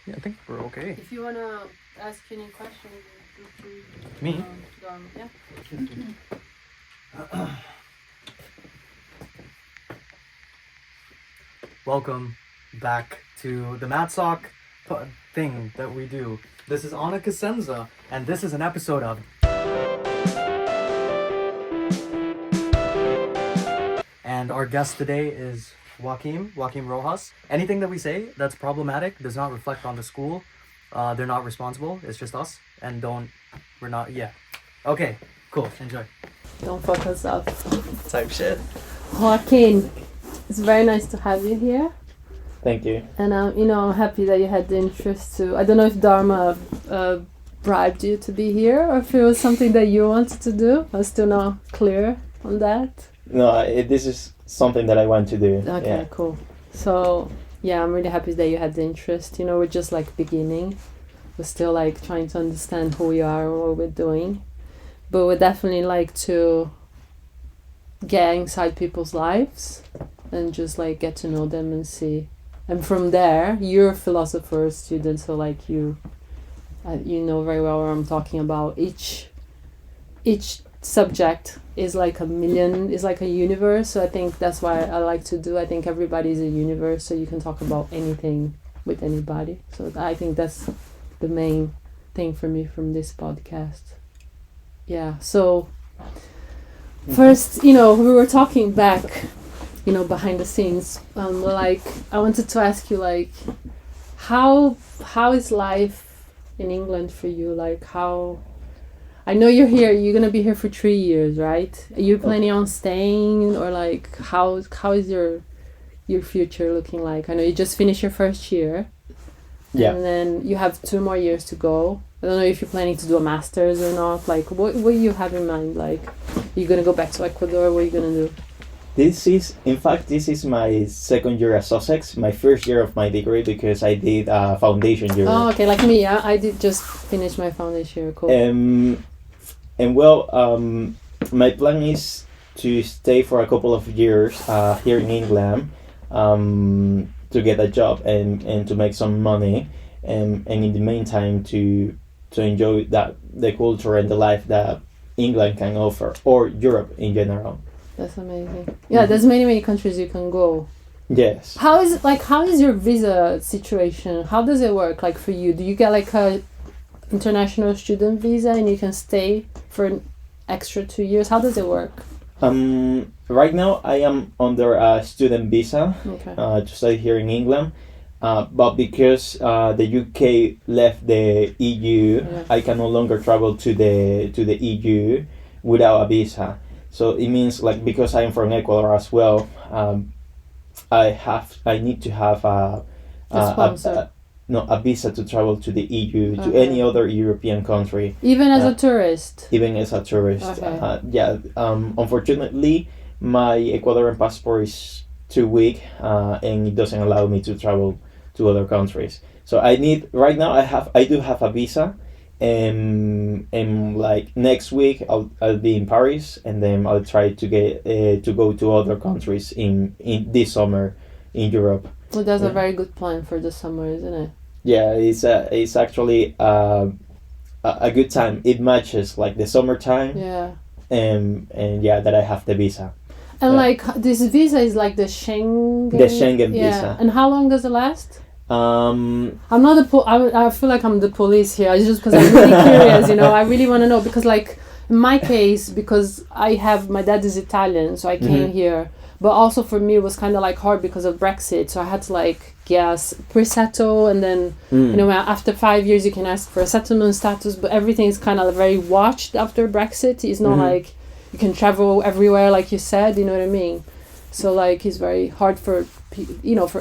Yeah, I think we're okay. If you wanna ask any questions, Me? Yeah. Welcome back to the Matsock thing that we do. This is Anna Cosenza, and this is an episode of... And our guest today is Joaquin Rojas. Anything that we say that's problematic does not reflect on the school. They're not responsible. It's just us. And Okay, cool. Enjoy. Don't fuck us up. Type shit. Joaquin, it's very nice to have you here. Thank you. And I'm happy that you had the interest to. I don't know if Dharma bribed you to be here, or if it was something that you wanted to do. I'm still not clear on that. No, this is something that I want to do. Okay, cool. So yeah, I'm really happy that you had the interest. We're just like beginning. We're still like trying to understand who we are and what we're doing, but we definitely like to get inside people's lives and just like get to know them and see. And from there, you're a philosopher student, so like you know very well what I'm talking about. Each subject is like a universe, so I think that's why I like to do. I think everybody is a universe, so you can talk about anything with anybody. So I think that's the main thing for me from this podcast. Yeah, so first, we were talking back, behind the scenes. Like I wanted to ask you, like, how is life in England for you? Like, how? I know you're here. You're gonna be here for 3 years, right? Are you planning on staying, or like how is your future looking like? I know you just finished your first year. Yeah. And then you have 2 more years to go. I don't know if you're planning to do a master's or not. Like, what you have in mind? Like, are you gonna go back to Ecuador? What are you gonna do? This is my second year at Sussex, my first year of my degree, because I did a foundation year. Oh, okay, like me, yeah. I did just finish my foundation year. Cool. My plan is to stay for a couple of years here in England, to get a job and to make some money, and in the meantime to enjoy the culture and the life that England can offer, or Europe in general. That's amazing. Yeah, there's many countries you can go. Yes. How is your visa situation? How does it work? Like for you, do you get like a international student visa and you can stay for an extra 2 years? How does it work? Right now I am under a student visa, okay. To stay here in England. But because the UK left the EU, I can no longer travel to the EU without a visa. So it means, like, because I'm from Ecuador as well, I need to have a visa to travel to the EU, to any other European country. Even as a tourist? Even as a tourist. Okay. Unfortunately, my Ecuadorian passport is too weak, and it doesn't allow me to travel to other countries. So I do have a visa, and like next week I'll be in Paris, and then I'll try to get to go to other countries in this summer in Europe. Well, that's a very good plan for the summer, isn't it? Yeah, it's actually a good time. It matches like the summertime. Yeah. And yeah, that I have the visa. And like this visa is like the Schengen. The Schengen visa. And how long does it last? I'm not I feel like I'm the police here. It's just because I'm really curious. I really want to know, because like in my case, because my dad is Italian, so I came here. But also for me, it was kind of like hard because of Brexit. So I had to like pre-settle, and then after 5 years you can ask for a settlement status. But everything is kind of very watched after Brexit. It's not like you can travel everywhere, like you said. You know what I mean? So like it's very hard for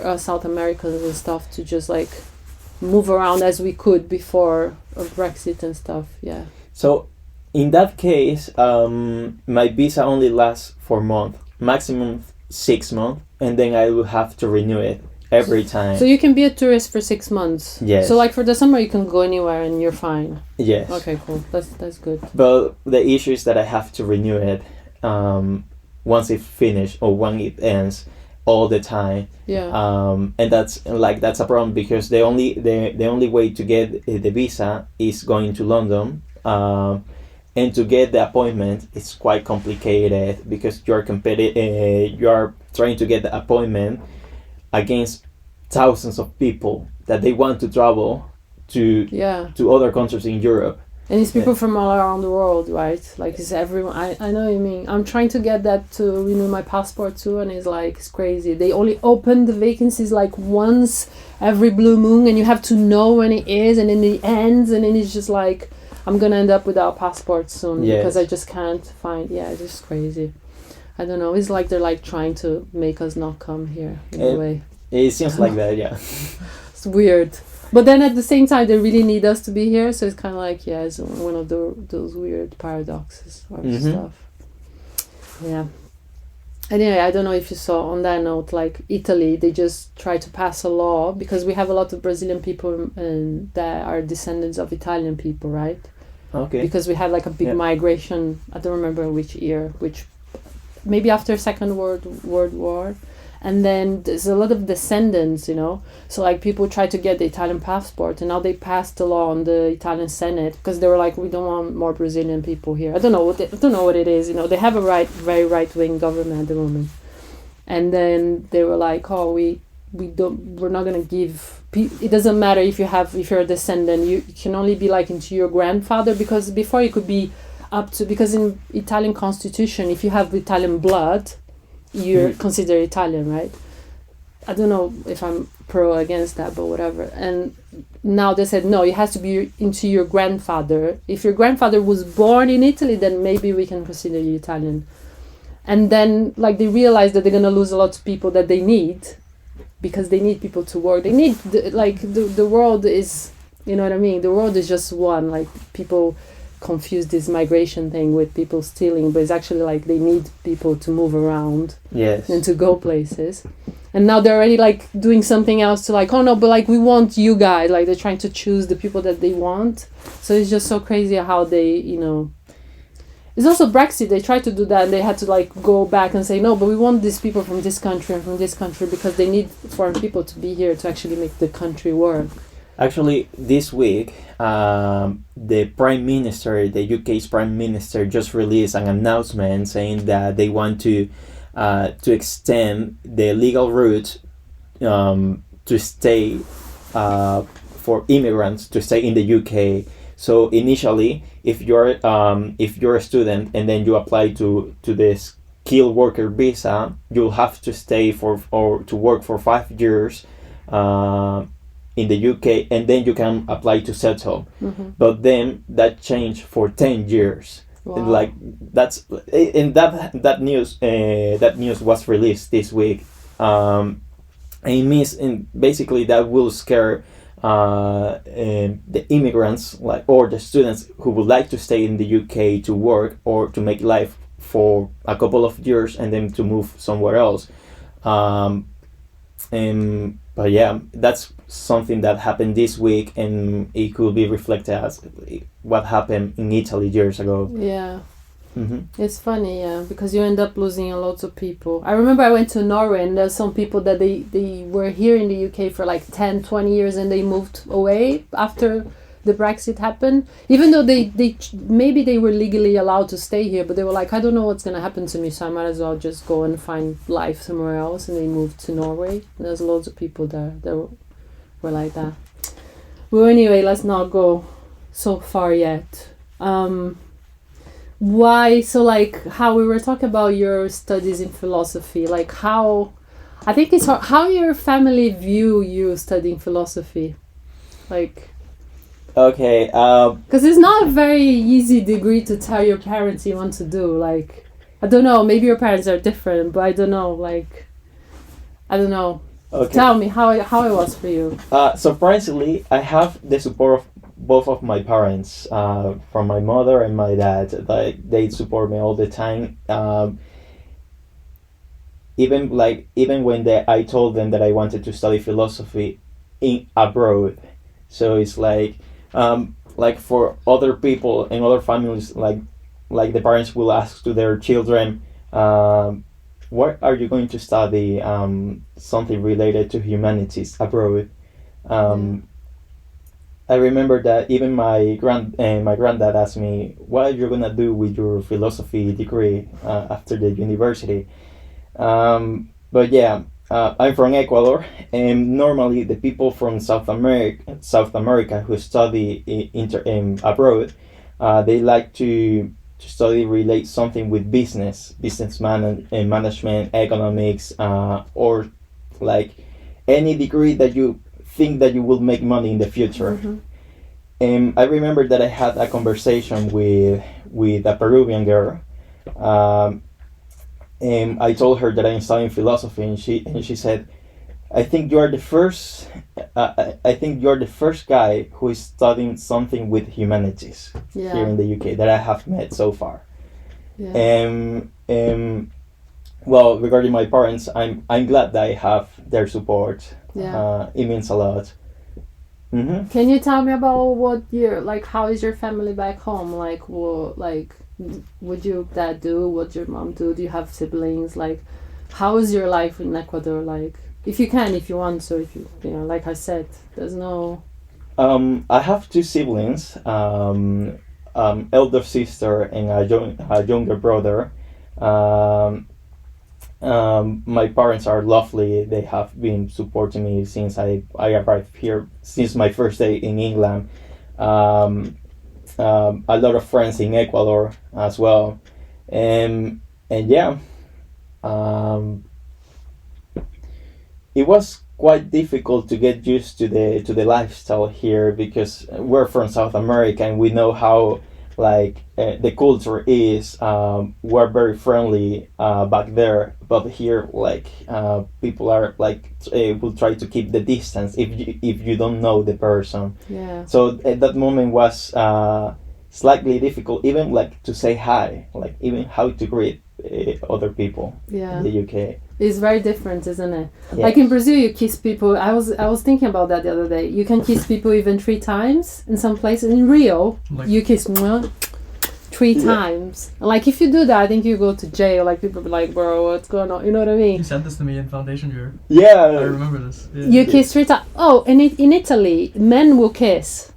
us South Americans and stuff to just like move around as we could before of Brexit and stuff. Yeah. So in that case, my visa only lasts for a month. Maximum 6 months, and then I will have to renew it every time. So you can be a tourist for 6 months. Yes. So like for the summer you can go anywhere and you're fine. Yes. Okay, cool. That's good. But the issue is that I have to renew it once it finishes or when it ends, all the time. Yeah. And that's a problem because the only way to get the visa is going to London. And to get the appointment, it's quite complicated because you are trying to get the appointment against thousands of people that they want to travel to Yeah. to other countries in Europe. And it's people from all around the world, right? Like it's everyone. I know what you mean. I'm trying to get that to renew my passport too, and it's crazy. They only open the vacancies like once every blue moon, and you have to know when it is, and then it ends, and then it's just like I'm gonna end up without a passport soon because I just can't find. Yeah, it's just crazy. I don't know. It's like they're like trying to make us not come here in a way. It seems like that, yeah. It's weird. But then at the same time, they really need us to be here, so it's kind of like, yeah, it's one of those weird paradoxes or stuff. Yeah. Anyway, I don't know if you saw on that note, like Italy, they just tried to pass a law because we have a lot of Brazilian people that are descendants of Italian people, right? Okay. Because we had like a big migration, I don't remember which year, maybe after Second World War. And then there's a lot of descendants, you know. So like people try to get the Italian passport, and now they passed a law on the Italian Senate because they were like, we don't want more Brazilian people here. I don't know what it is, you know. They have a very right wing government at the moment, and then they were like, oh, we're not gonna give. It doesn't matter if you're a descendant. You can only be like into your grandfather, because before you could be up to, because in Italian constitution, if you have Italian blood, you're considered Italian, right? I don't know if I'm pro or against that, but whatever. And now they said, no, it has to be into your grandfather. If your grandfather was born in Italy, then maybe we can consider you Italian. And then like they realize that they're going to lose a lot of people that they need, because they need people to work. They need, the world is, you know what I mean? The world is just one. Like people confuse this migration thing with people stealing, but it's actually like they need people to move around and to go places. And now they're already like doing something else to like, oh no, but like we want you guys, like they're trying to choose the people that they want. So it's just so crazy how they, you know, it's also Brexit. They tried to do that and they had to like go back and say, no, but we want these people from this country and from this country, because they need foreign people to be here to actually make the country work. Actually, this week, the Prime Minister, the UK's Prime Minister, just released an announcement saying that they want to extend the legal route to stay for immigrants to stay in the UK. So initially, if you're a student and then you apply to this skilled worker visa, you'll have to stay or to work for 5 years. In the UK, and then you can apply to settle. But then that changed for 10 years. Wow. And like that news was released this week. And it means basically that will scare the immigrants, or the students who would like to stay in the UK to work or to make life for a couple of years and then to move somewhere else. But yeah, that's something that happened this week, and it could be reflected as what happened in Italy years ago. Yeah. It's funny, because you end up losing a lot of people. I remember I went to Norway, and there's some people that they were here in the UK for like 10, 20 years, and they moved away after the Brexit happened, even though they maybe they were legally allowed to stay here, but they were like, I don't know what's gonna happen to me, so I might as well just go and find life somewhere else, and they moved to Norway. And there's loads of people there that were like that. Well, anyway, let's not go so far yet. Why? So like how we were talking about your studies in philosophy, like how I think it's how your family view you studying philosophy, like. Okay. Because it's not a very easy degree to tell your parents you want to do. Like, I don't know. Maybe your parents are different, but I don't know. Like, I don't know. Okay. Tell me how it was for you. Surprisingly, I have the support of both of my parents, from my mother and my dad. Like, they support me all the time. Even when I told them that I wanted to study philosophy abroad. So it's like for other people and other families, like the parents will ask to their children, what are you going to study? Something related to humanities abroad. I remember that even my granddad asked me, "What are you gonna do with your philosophy degree after the university?" But yeah, I'm from Ecuador, and normally the people from South America who study abroad, they like to study relate something with business management, economics, or like any degree that you think that you will make money in the future. I remember that I had a conversation with a Peruvian girl. And I told her that I'm studying philosophy, and she said, "I think you are the first. I think you are the first guy who is studying something with humanities here in the UK that I have met so far." Well, regarding my parents, I'm glad that I have their support. It means a lot. Can you tell me about what how is your family back home? Like, what your dad do? What your mom do? Do you have siblings? Like, how is your life in Ecuador? Like, if you can, if you want to, if you like I said, there's no. I have two siblings, elder sister and a younger brother. My parents are lovely. They have been supporting me since I arrived here, since my first day in England. A lot of friends in Ecuador as well, and yeah, it was quite difficult to get used to the lifestyle here because we're from South America and we know how the culture is. We're very friendly back there, but here people are will try to keep the distance if you don't know the person. So at that moment was slightly difficult, even to say hi, even how to greet other people in the UK. It's very different, isn't it? Yes. Like in Brazil, you kiss people. I was thinking about that the other day. You can kiss people even 3 times in some places. In Rio, you kiss 3 times. Like if you do that, I think you go to jail. Like people be like, "Bro, what's going on?" You know what I mean? You sent this to me in foundation year. Yeah, I remember this. Yeah. You kiss 3 times. Oh, and in Italy, men will kiss.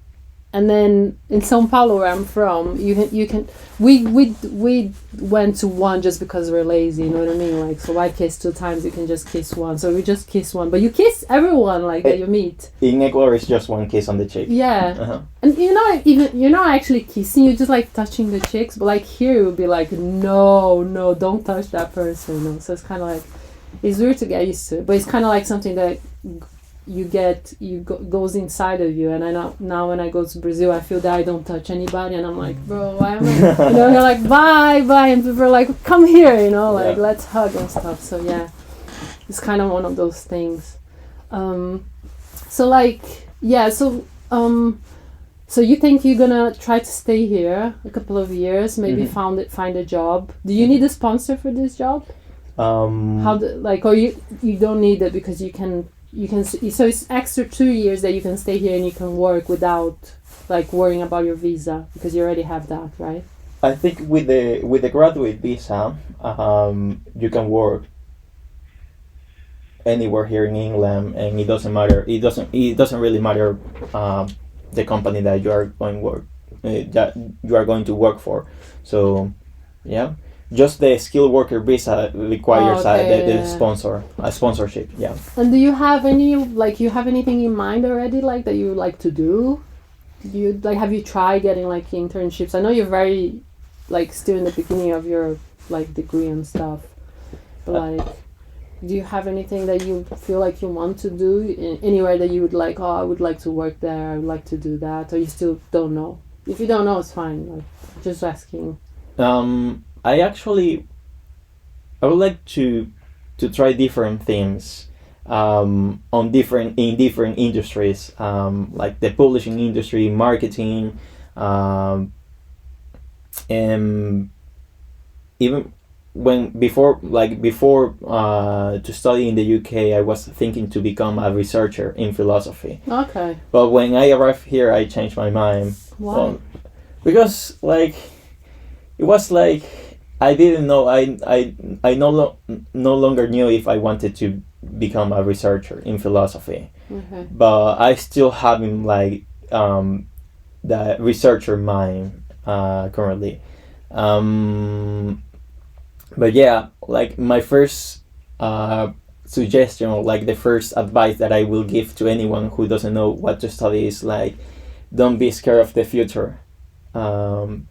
And then in São Paulo, where I'm from, you can we went to 1 just because we're lazy, you know what I mean? Like, so why kiss 2 times? You can just kiss 1. So we just kiss 1, but you kiss everyone that you meet. In Ecuador, it's just 1 kiss on the cheek. Yeah, and you're not actually kissing. You're just touching the cheeks. But here it would be no, don't touch that person. No. So it's kind of it's weird to get used to, but it's kind of something that goes inside of you. And I know now when I go to Brazil, I feel that I don't touch anybody, and I'm like, bro, why am I? You're like, bye, and people are like, come here, let's hug and stuff. So yeah, it's kind of one of those things. So you think you're gonna try to stay here a couple of years, maybe find a job? Do you need a sponsor for this job? Or you don't need it because you can so it's extra 2 years that you can stay here and you can work without worrying about your visa because you already have that, right? I think with the graduate visa, you can work anywhere here in England, and it doesn't matter. It doesn't really matter the company that you are going to work for. So yeah. Just the skilled worker visa requires the sponsorship. Yeah. And do you have anything in mind already that you would like to do? Have you tried getting internships? I know you're very still in the beginning of your degree and stuff, but do you have anything that you feel you want to do anywhere that you would I would like to work there, I would like to do that, or you still don't know? If you don't know, it's fine. Just asking. I would like to try different things in different industries, like the publishing industry, marketing, and even before to study in the UK, I was thinking to become a researcher in philosophy. Okay. But when I arrived here, I changed my mind. Why? Because it was I didn't know. I no longer knew if I wanted to become a researcher in philosophy, Okay. but I still having like the researcher mind currently. But yeah, like my first suggestion, or like the first advice that I will give to anyone who doesn't know what to study is like, don't be scared of the future, and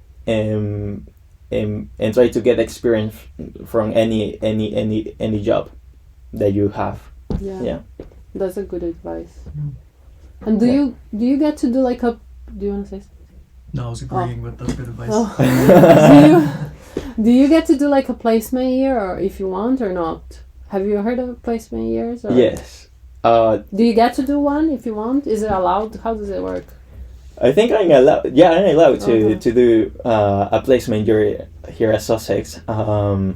try to get experience from any job that you have. Yeah. Yeah. That's a good advice. Mm. And do you get to do like a? Do you want to say? No, I was agreeing with the good advice. Oh. do you get to do like a placement year, or if you want or not? Have you heard of placement years? Or? Yes. Do you get to do one if you want? Is it allowed? How does it work? I think I'm allowed. Yeah, I'm allowed to Okay. to do a placement year here at Sussex. But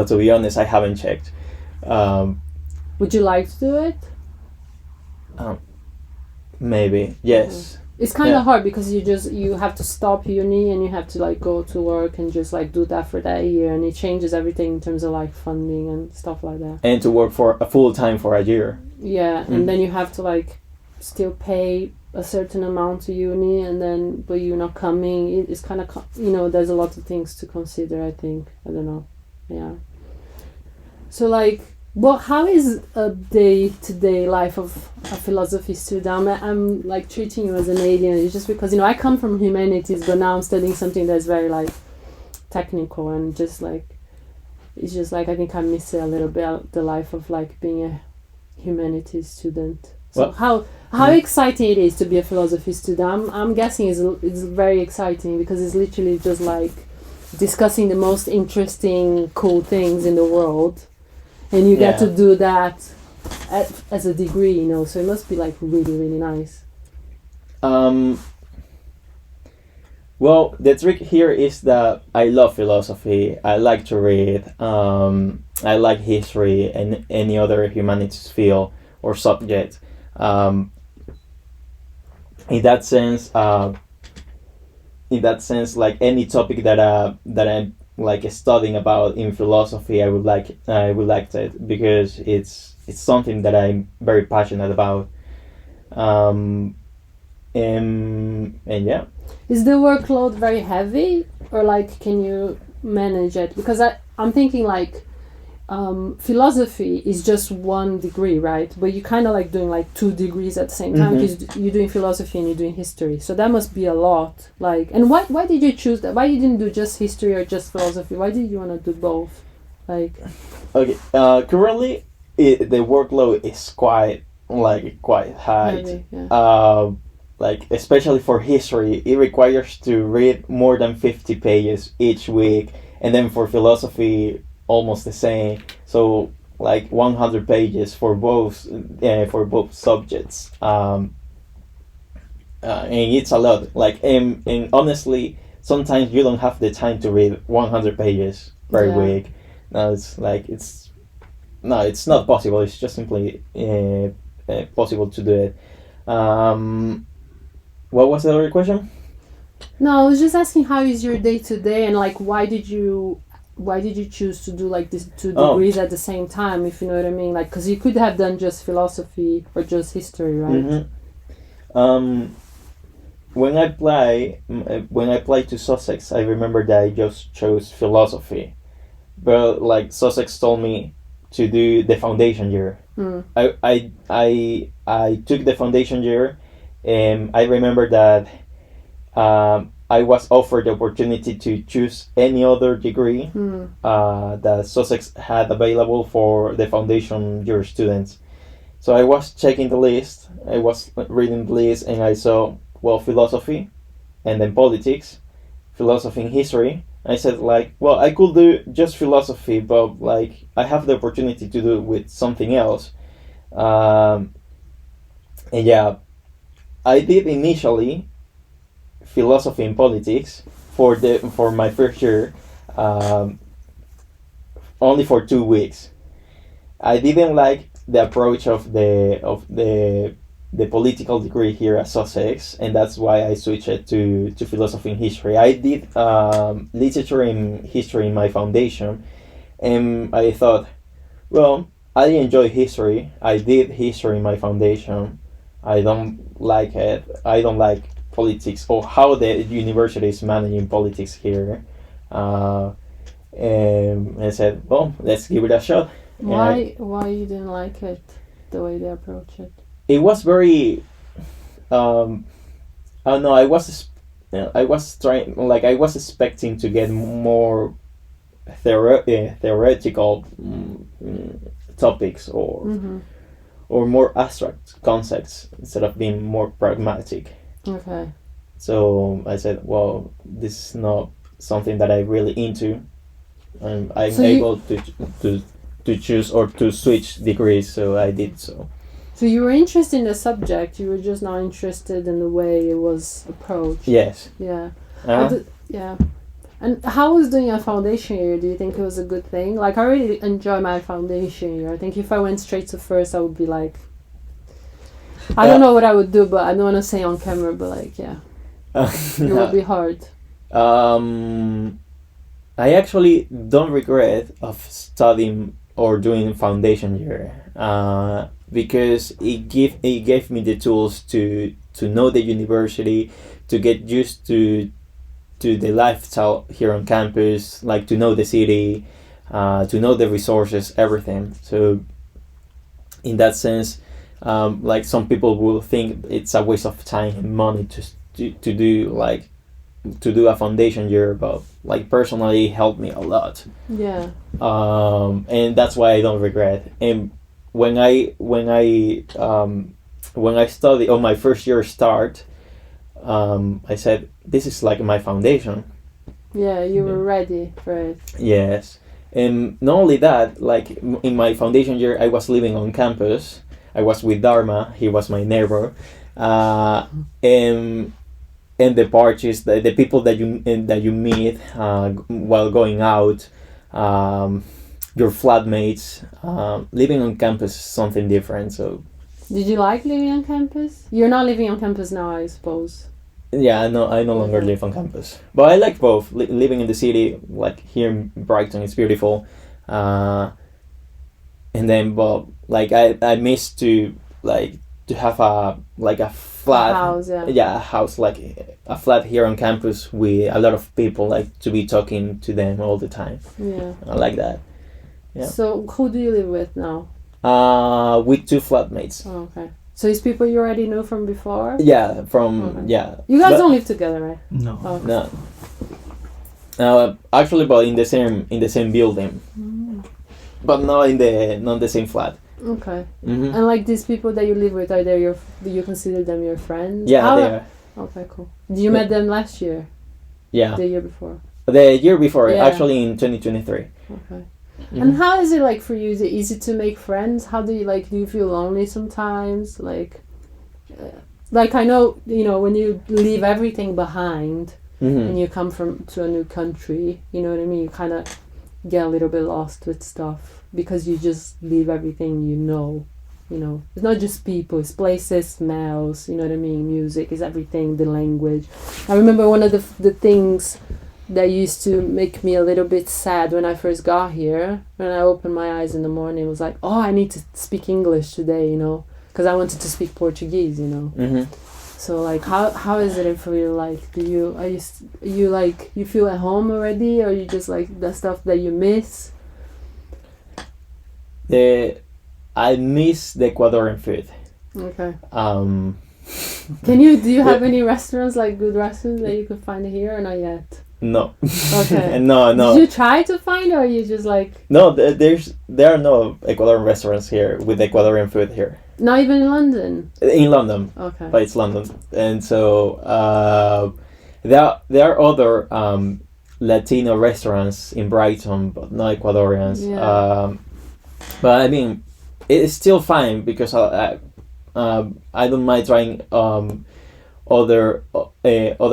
to be honest, I haven't checked. Would you like to do it? Maybe yes. It's kind of Yeah. hard because you have to stop uni and you have to like go to work and just like do that for that year, and it changes everything in terms of like funding and stuff like that. And to work for a full time for a year. Yeah, Mm. and then you have to like still pay a certain amount to uni, and then but you're not coming. It's kind of there's a lot of things to consider. I think I don't know. Yeah. So like, well, how is a day-to-day life of a philosophy student? I'm like treating you as an alien. It's just because I come from humanities, but now I'm studying something that's very like technical, and just like it's just like I think I miss it a little bit, the life of like being a humanities student. So Well, how exciting it is to be a philosophy student. I'm guessing it's very exciting because it's literally just like discussing the most interesting, cool things in the world. And you get Yeah. to do that as a degree, so it must be like really, really nice. Well, the trick here is that I love philosophy. I like to read. I like history and any other humanities field or subject. In that sense, like any topic that I'm like studying about in philosophy, I would like it because it's something that I'm very passionate about. And yeah. Is the workload very heavy, or like can you manage it? Because I'm thinking like philosophy is just one degree, right? But you kind of like doing like 2 degrees at the same time, because you're doing philosophy and you're doing history. So that must be a lot. Like, and why did you choose that? Why you didn't do just history or just philosophy? Why did you want to do both? Like, Okay. Currently, the workload is quite high. heavy, yeah. Like especially for history, it requires to read more than 50 pages each week, and then for philosophy, almost the same. So like 100 pages for both subjects. And it's a lot. Like and honestly, sometimes you don't have the time to read 100 pages per Yeah. week. No, it's not possible. It's just simply possible to do it. What was the other question? No, I was just asking how is your day to day, and like why did you choose to do like these 2 Oh. degrees at the same time, if you know what I mean? Like, because you could have done just philosophy or just history, right? When I applied to Sussex, I remember that I just chose philosophy, but like Sussex told me to do the foundation year. Mm. I took the foundation year, and I remember that I was offered the opportunity to choose any other degree that Sussex had available for the foundation year students. So I was checking the list, I was reading the list, and I saw, well, philosophy, and then politics, philosophy and history. I said, like, well, I could do just philosophy, but like I have the opportunity to do with something else. And yeah, I did initially philosophy and politics for my first year, only for 2 weeks. I didn't like the approach of the the political degree here at Sussex, and that's why I switched it to philosophy and history. I did literature and history in my foundation, and I thought, well, I enjoy history. I did history in my foundation. I don't like it. I don't like politics or how the university is managing politics here. And I said, well, let's give it a shot. Why you didn't like it, the way they approach it? It was very, I don't know. I was expecting to get more theoretical topics or more abstract concepts instead of being more pragmatic. Okay. So I said, well, this is not something that I'm really into. I'm So able to choose or to switch degrees, so I did so. So you were interested in the subject, you were just not interested in the way it was approached. Yes. Yeah. Uh-huh. Yeah. And how was doing a foundation year? Do you think it was a good thing? Like, I really enjoy my foundation year. I think if I went straight to first, I would be like, I don't know what I would do, but I don't want to say on camera, but like, yeah. It would be hard. I actually don't regret of studying or doing foundation year because it gave me the tools to know the university, to get used to the lifestyle here on campus, like to know the city, to know the resources, everything. So in that sense, like some people will think it's a waste of time and money to do a foundation year, but like personally it helped me a lot. Yeah. And that's why I don't regret. And when I studied on my first year start, I said, this is like my foundation. Yeah, you were ready for it. Yes. And not only that, like in my foundation year, I was living on campus. I was with Dharma. He was my neighbor. And the parties, the people that you meet while going out, your flatmates, living on campus is something different. So, did you like living on campus? You're not living on campus now, I suppose. yeah, I no longer live on campus, but I like both. Living in the city, like here in Brighton, it's beautiful, and then, but like I miss to have a flat house, a house, like a flat here on campus with a lot of people, like to be talking to them all the time. Yeah, I like that. Yeah. So who do you live with now? With two flatmates. Oh, okay. So it's people you already know from before? Yeah, from Okay. yeah. You guys don't live together, right? No. Oh, okay. No. Actually, but in the same building, but not in the same flat. Okay. Mm-hmm. And like these people that you live with, do you consider them your friends? Yeah, they are. Okay, cool. Did you met them last year? Yeah. The year before? The year before, Yeah. actually in 2023. Okay. Mhm. And how is it like for you? Is it easy to make friends? How do you feel lonely sometimes? Like I know, when you leave everything behind and you come to a new country, you know what I mean? You kind of get a little bit lost with stuff because you just leave everything you know. It's not just people, it's places, smells, you know what I mean? Music is everything, the language. I remember one of the things that used to make me a little bit sad when I first got here. When I opened my eyes in the morning, it was like, oh, I need to speak English today, because I wanted to speak Portuguese, Mm-hmm. So like, how is it for you? Like, you feel at home already, or you just like the stuff that you miss? I miss the Ecuadorian food. Okay. Do do you have any restaurants, like good restaurants that you could find here, or not yet? No. Okay. No. Did you try to find, or you just like? No, there are no Ecuadorian restaurants here with Ecuadorian food here. Not even in London. In London. Okay. But it's London, and so there are other Latino restaurants in Brighton, but not Ecuadorians. Yeah. But I mean, it's still fine because I don't mind trying other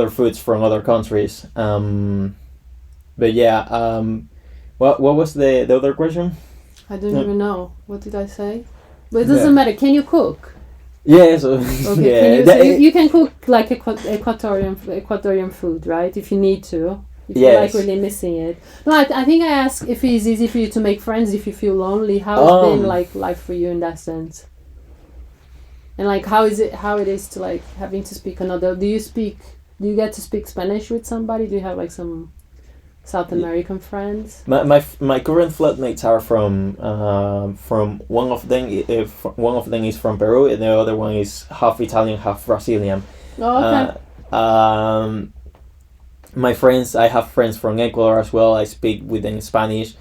foods from other countries. But yeah, what was the other question? I don't even know. What did I say? But it doesn't matter. Can you cook? Yeah, so Okay, yeah, can you, that- so you can cook like Ecuadorian food, right? If you need to. If you're like Yes. really missing it. No, I think I asked if it's easy for you to make friends if you feel lonely. How it's been like life for you in that sense? And like how it is to like having to speak another, do you get to speak Spanish with somebody? Do you have like some South American friends? my current flatmates are from one of them. One of them is from Peru, and the other one is half Italian, half Brazilian. Oh, okay. My friends, I have friends from Ecuador as well. I speak with them in Spanish.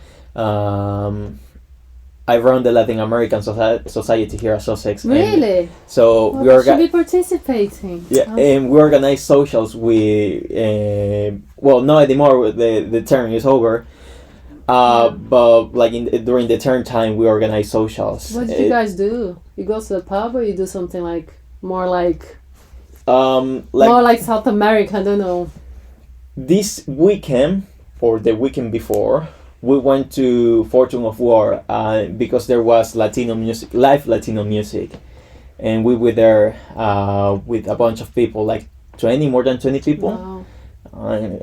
I run the Latin American society here at Sussex. Really? So Well, we you should be participating. yeah, Oh. and we organize socials with well, not anymore. The term is over. But like during the term time, we organize socials. What did you guys do? You go to the pub or you do something like more like more like South America? I don't know. This weekend or the weekend before, we went to Fortune of War because there was Latino music, live Latino music, and we were there with a bunch of people, like more than 20 people. Wow.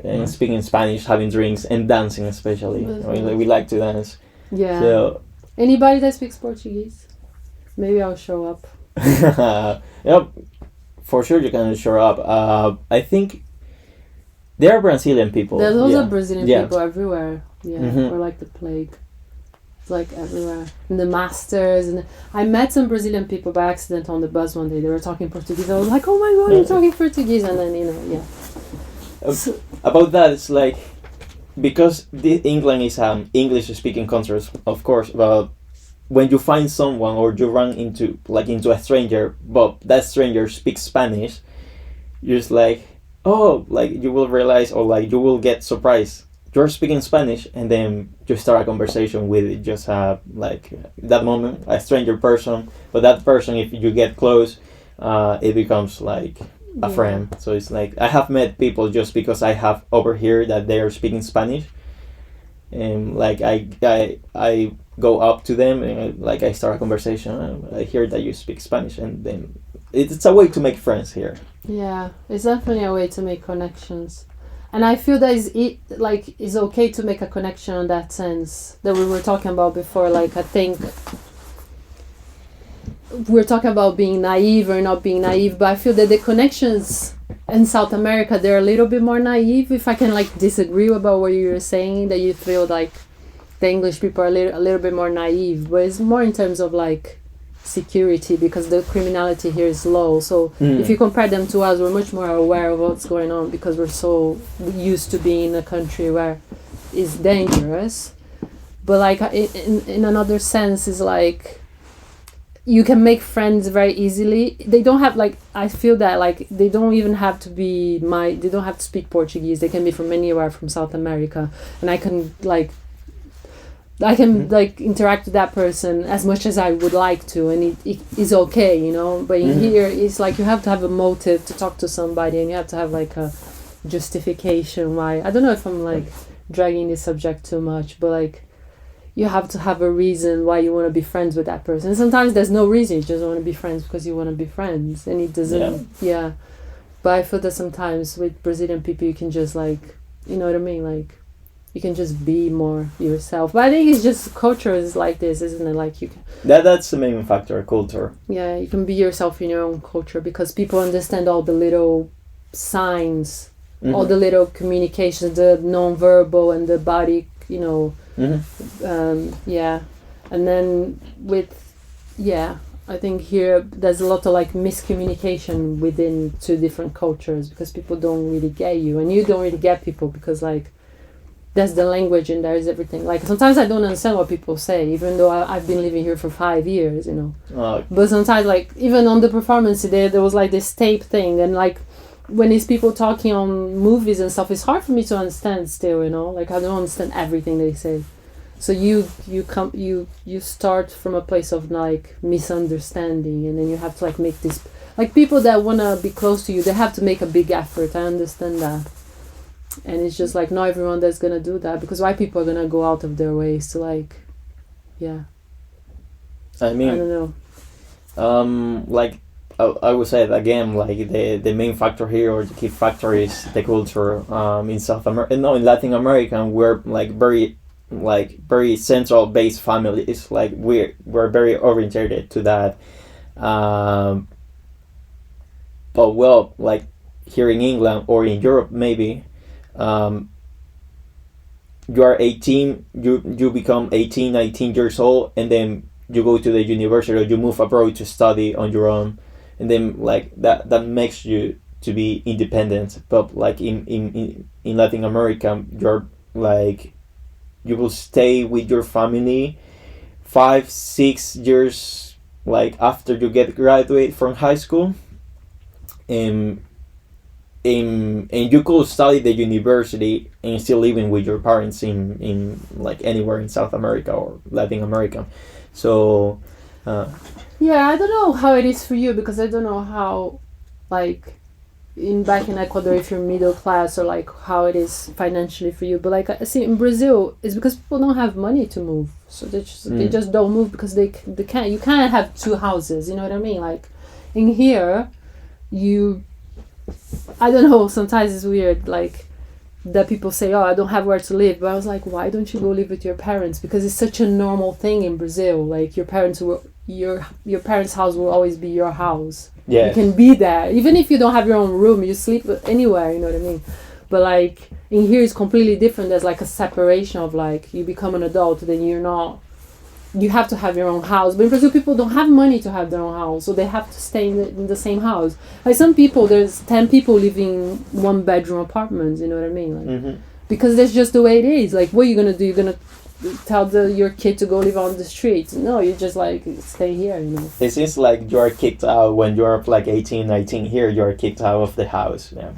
And speaking Spanish, having drinks and dancing especially. That's I mean, nice. we like to dance. Yeah. So Anybody that speaks Portuguese? Maybe I'll show up. yep, for sure you can show up. I think there are Brazilian people. There's also yeah. Brazilian Yeah. people everywhere. Yeah, Mhm. or like the plague. It's like everywhere. And the masters. And I met some Brazilian people by accident on the bus one day. They were talking Portuguese. I was like, oh my god, you're talking Portuguese. And then, yeah. About that, it's like because England is English speaking country, of course, but when you find someone or you run into a stranger, but that stranger speaks Spanish, you're just like, oh, like you will realize or like you will get surprised. You're speaking Spanish, and then you start a conversation with just like that moment a stranger person, but that person, if you get close, it becomes like a friend. So it's like I have met people just because I have overheard that they are speaking Spanish, and like I go up to them and like I start a conversation. I hear that you speak Spanish, and then it's a way to make friends here. Yeah, it's definitely a way to make connections. And I feel that it's okay to make a connection in that sense that we were talking about before. Like, I think we're talking about being naive or not being naive, but I feel that the connections in South America, they're a little bit more naive. If I can like disagree about what you were saying, that you feel like the English people are a little bit more naive, but it's more in terms of like security, because the criminality here is low. So if you compare them to us, we're much more aware of what's going on because we're so used to being in a country where it's dangerous. But like in another sense, is like you can make friends very easily. They don't have like, I feel that like they don't even have to be they don't have to speak Portuguese. They can be from anywhere from South America, and I can like interact with that person as much as I would like to, and it is okay, you know. But in here, it's like you have to have a motive to talk to somebody, and you have to have like a justification why. I don't know if I'm like dragging this subject too much, but like you have to have a reason why you want to be friends with that person. And sometimes there's no reason, you just want to be friends because you want to be friends, and it doesn't. Yeah. But I feel that sometimes with Brazilian people, you can just like, you know what I mean, like. You can just be more yourself. But I think it's just culture is like this, isn't it? Like you can, that's the main factor, culture. Yeah, you can be yourself in your own culture because people understand all the little signs, all the little communications, the non-verbal and the body, you know. Yeah. And then I think here there's a lot of like miscommunication within two different cultures because people don't really get you, and you don't really get people because like that's the language and there's everything. Like sometimes I don't understand what people say, even though I've been living here for 5 years, you know. But sometimes like even on the performance today, there was like this tape thing, and like when these people talking on movies and stuff, it's hard for me to understand still, you know. Like I don't understand everything they say. So you start from a place of like misunderstanding, and then you have to like make this, like people that wanna be close to you, they have to make a big effort. I understand that. And it's just like not everyone that's gonna do that, because why people are gonna go out of their ways to like, yeah. I mean, I don't know. Like I would say it again, like the main factor here, or the key factor, is the culture. In South America, no, in Latin America, we're like very central based families. Like we're very oriented to that. Um, but well, like here in England or in Europe, maybe, um, you are 18, you become 18, 19 years old, and then you go to the university or you move abroad to study on your own, and then like that makes you to be independent. But like in Latin America, you're like, you will stay with your family 5-6 years, like after you get graduate from high school, and and you could study the university and still living with your parents in like anywhere in South America or Latin America. So Yeah, I don't know how it is for you, because I don't know how, like, back in Ecuador, if you're middle class, or like how it is financially for you. But like I see in Brazil, it's because people don't have money to move, so they just don't move because they can't. You can't have two houses. You know what I mean? Like in here, I don't know. Sometimes it's weird, like that people say, "Oh, I don't have where to live." But I was like, "Why don't you go live with your parents?" Because it's such a normal thing in Brazil. Like your parents' house will always be your house. yeah, You can be there even if you don't have your own room. You sleep anywhere. You know what I mean? But like in here, it's completely different. There's like a separation of like you become an adult, then you're not. You have to have your own house. But in Brazil, people don't have money to have their own house, so they have to stay in the same house. Like some people, there's 10 people living in 1-bedroom apartments. You know what I mean? Like, because that's just the way it is. Like, what are you gonna do? You're gonna tell your kid to go live on the streets? No, you just like stay here. You know. it seems like you are kicked out when you're like 18, 19. Here, you are kicked out of the house. Yeah,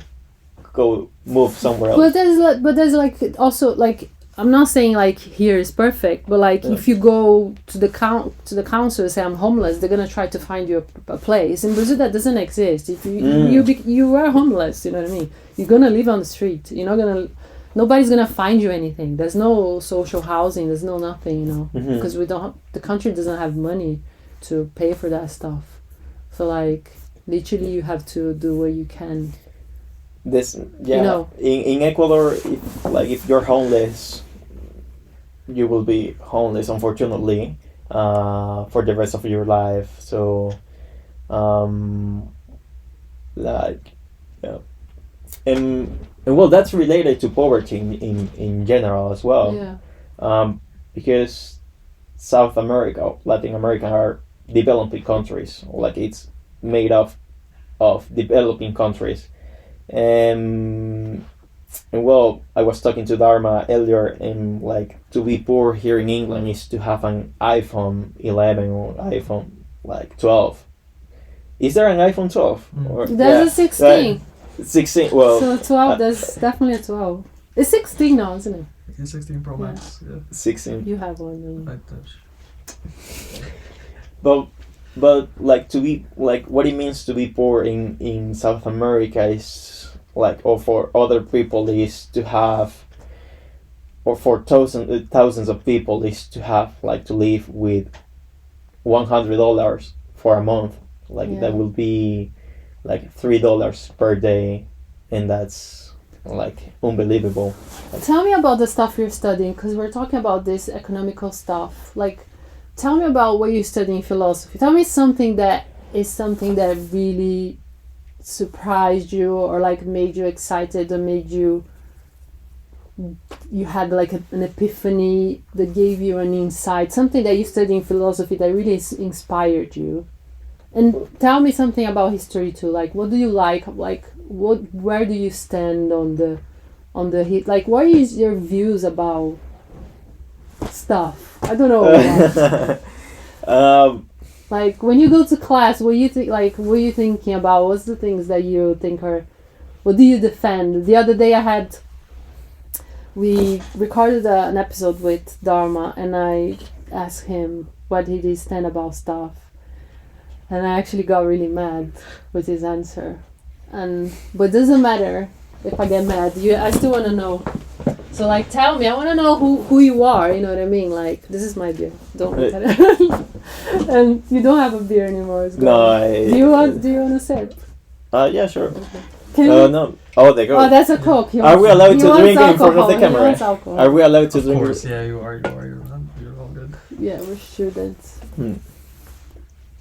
go move somewhere else. But there's like also like. I'm not saying like here is perfect, but like if you go to the council and say I'm homeless, they're gonna try to find you a place. In Brazil, that doesn't exist. If you are homeless, you know what I mean. You're gonna live on the street. You're not gonna. Nobody's gonna find you anything. There's no social housing. There's no nothing. You know, because we don't. The country doesn't have money to pay for that stuff. So like literally, you have to do what you can. You know, in Ecuador, if you're homeless, you will be homeless, unfortunately, for the rest of your life. So, and well, that's related to poverty in general as well. Yeah. Because South America, Latin America are developing countries. Like it's made up of developing countries. And well, I was talking to Dharma earlier, and like to be poor here in England is to have an iPhone 11 or iPhone like 12. Is there an iPhone 12? Or, there's a 16. 16. Well, so 12. There's definitely a 12. It's 16 now, isn't it? It's 16 Pro Max. Yeah. 16. You have one. Light touch. But like to be like what it means to be poor in South America is like, or for other people is to have, or for thousands of people is to have like to live with $100 for a month. Like that will be like $3 per day, and that's like unbelievable. Tell me about the stuff you're studying, because we're talking about this economical stuff. Like, tell me about what you're studying philosophy. Tell me something that really surprised you, or like made you excited, or made you had like an epiphany that gave you an insight, something that you studied in philosophy that really inspired you. And tell me something about history too. Like, what do you like where do you stand on the hit? Like, what is your views about stuff? I don't know. Like, when you go to class, what you think? Like, what are you thinking about? What's the things that you think are? What do you defend? The other day we recorded an episode with Dharma, and I asked him what did he stand about stuff, and I actually got really mad with his answer. But it doesn't matter if I get mad. I still want to know. So like, tell me. I want to know who you are. You know what I mean? Like, this is my beer. Don't look at it. And you don't have a beer anymore. It's gone. No. Do you want to sip? Yeah, sure. Okay. Can you? No. Oh, they go. Oh, that's a Coke. Are we allowed to drink in front of the He camera? wants alcohol. Are we allowed to Of drink? course, yeah, you are. You're all good. Yeah, we shouldn't.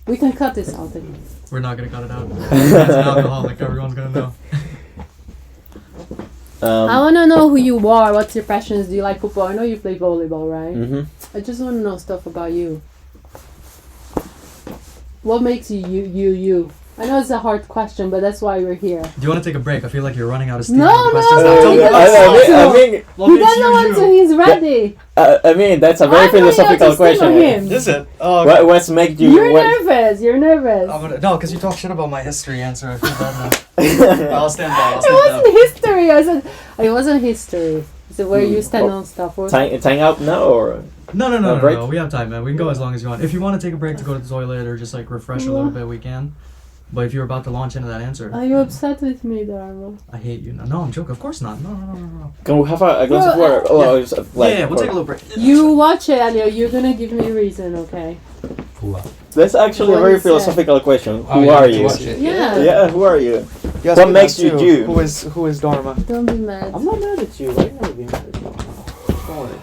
We can cut this out again. We're not gonna cut it out. It's an alcoholic. Everyone's gonna know. I want to know who you are. What's your passions? Do you like football? I know you play volleyball, right? Mm-hmm. I just want to know stuff about you. What makes you? I know it's a hard question, but that's why we're here. Do you want to take a break? I feel like you're running out of steam. No, with the questions. no, he I mean, What He makes doesn't you want to. He's ready. I mean, that's a very I'm running out philosophical of steam on question. him. Is it? Oh, okay. What's make you? You're nervous. You're nervous. No, because you talk shit about my history answer. I feel bad now. I'll stand by. It wasn't history. I said it wasn't history. Is it where you stand on stuff? Or Tying out now or? No. We have time, man. We can go as long as you want. If you want to take a break to go to the toilet or just like refresh a little bit, we can. But if you're about to launch into that answer, Are you upset with me, Dharma? I hate you. No, I'm joking. Of course not. No. Can we have a glass of water? We'll take a little break. You watch it, Elio. You're gonna give me a reason, okay? That's actually a What very is that? philosophical question. Oh, Who are you? Yeah. Yeah, who are you? Yes, What we makes have you to. you? Who is Dharma? Don't be mad. I'm not mad at you. Why would I be mad at you? Don't worry.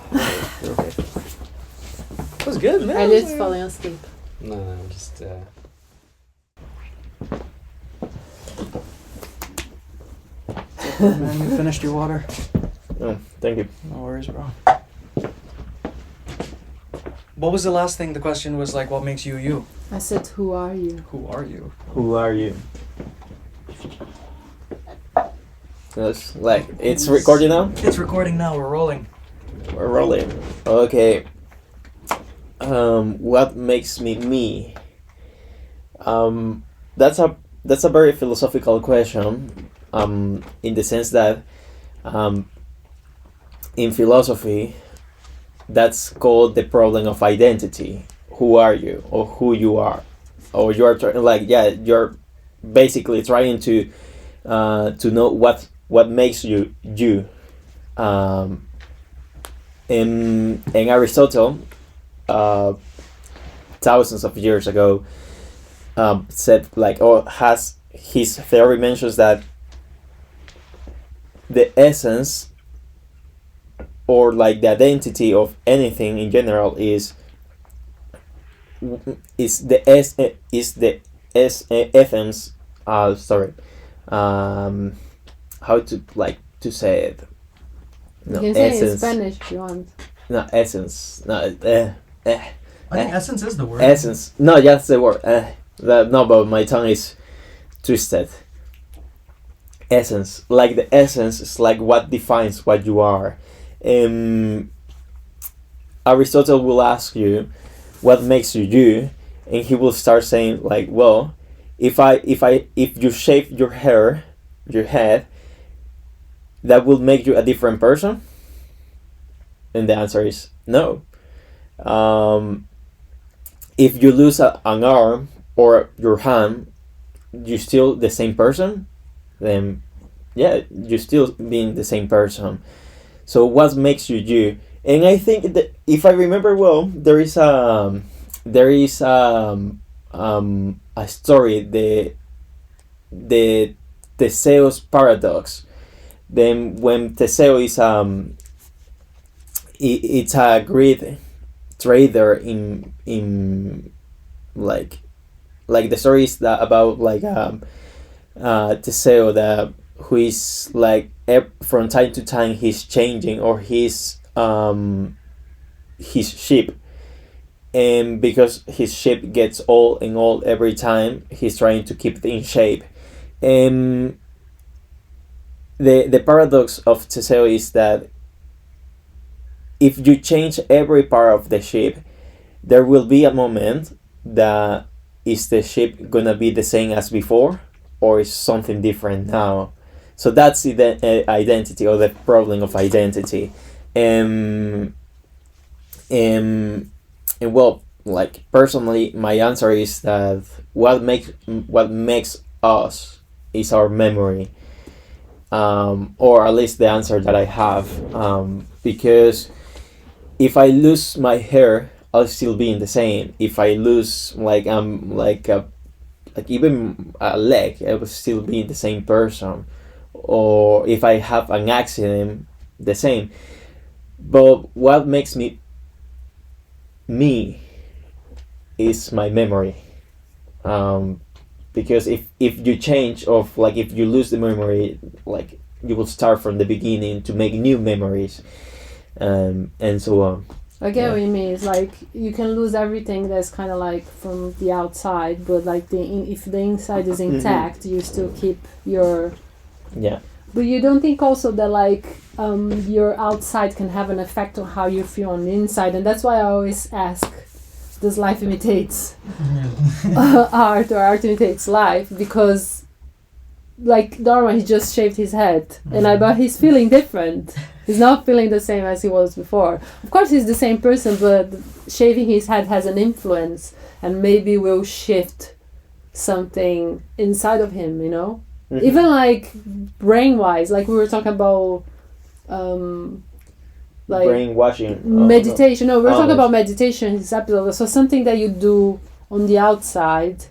You're okay. That was good, man. Elio's falling asleep. No, I'm just. Man, you finished your water. Oh, thank you. No worries, bro. What was the last thing? The question was like, what makes you you? I said, who are you? Who are you? Who are you? Yes, like it's recording now. It's recording now. We're rolling. We're rolling. Okay. What makes me me? That's a very philosophical question. In the sense that, in philosophy, that's called the problem of identity. Who are you, or who you are, or you're you're basically trying to know what makes you you. In Aristotle, thousands of years ago, said has his theory mentions that the essence or like the identity of anything in general is the essence. How to say it? No, You can say it in essence. Spanish if you want. No, essence. No, I think essence is the word. essence. No, that's the word. No, but my tongue is twisted. Essence, like the essence is like what defines what you are. Aristotle will ask you what makes you you, and he will start saying like, well, if you shave your head, that will make you a different person. And the answer is no. If you lose an arm or your hand, you're still the same person. Then yeah, you're still being the same person. So what makes you you? And I think that if I remember well, there is a story, the Theseus paradox. Then when Teseo is it's a great trader in like the story is that about Teseo that who is like from time to time he's changing or his ship, and because his ship gets old and old every time, he's trying to keep it in shape. And the paradox of Teseo is that if you change every part of the ship, there will be a moment that is the ship gonna be the same as before, or is something different now. So that's the identity or the problem of identity. And well, like personally, my answer is that what makes us is our memory. or at least the answer that I have, because if I lose my hair, I'll still be in the same. If I lose like even a leg, I will still be the same person. Or if I have an accident, the same. But what makes me is my memory. Because if you change of like if you lose the memory, like you will start from the beginning to make new memories, and so on. I get what you mean. It's like you can lose everything that's kind of like from the outside, but like if the inside is intact, you still keep your. Yeah. But you don't think also that like your outside can have an effect on how you feel on the inside, and that's why I always ask, does life imitates art or art imitates life? Because like Dharma, he just shaved his head, but he's feeling different. He's not feeling the same as he was before. Of course, he's the same person, but shaving his head has an influence, and maybe will shift something inside of him. You know, even like brain-wise, like we were talking about. Like brainwashing, meditation. No, we're talking about meditation in this episode. So something that you do on the outside,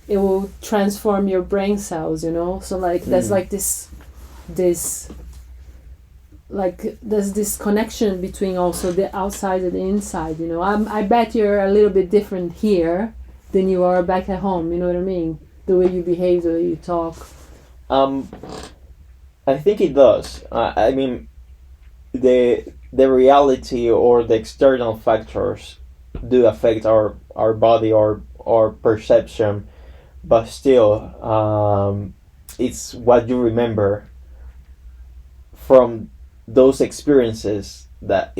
it will transform your brain cells. You know, so like there's like this, like there's this connection between also the outside and the inside. You know, I bet you're a little bit different here than you are back at home. You know what I mean? The way you behave, the way you talk. I think it does. I mean, the reality or the external factors do affect our body or our perception, but still, it's what you remember from those experiences that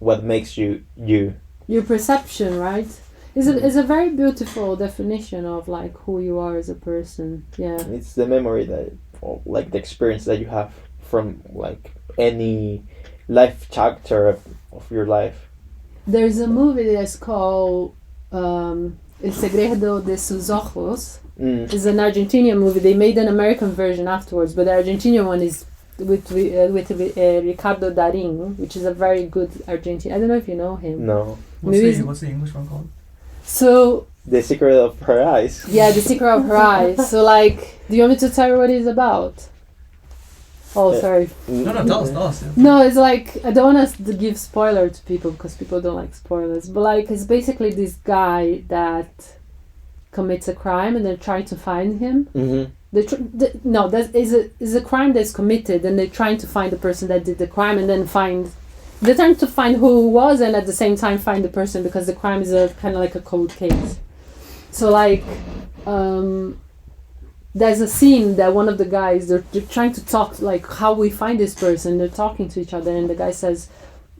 what makes you. Your perception, right? Is a very beautiful definition of like who you are as a person. Yeah. It's the memory like the experience that you have from like any life chapter of your life. There's a movie that's called El Segredo de sus Ojos. It's an Argentinian movie. They made an American version afterwards, but the Argentinian one is with Ricardo Darín, which is a very good Argentinian. I don't know if you know him. No. What's the English one called? So The Secret of Her Eyes. Yeah, The Secret of Her Eyes. So like, do you want me to tell you what it's about? Oh, sorry. No, tell us. Yeah. No, it's like, I don't want to give spoiler to people because people don't like spoilers. But like, it's basically this guy that commits a crime and they're trying to find him. Mm-hmm. That is a crime that's committed and they're trying to find the person that did the crime and then they're trying to find who it was and at the same time find the person because the crime is a kind of like a cold case. So like, there's a scene that one of the guys, they're trying to talk, like how we find this person, they're talking to each other and the guy says,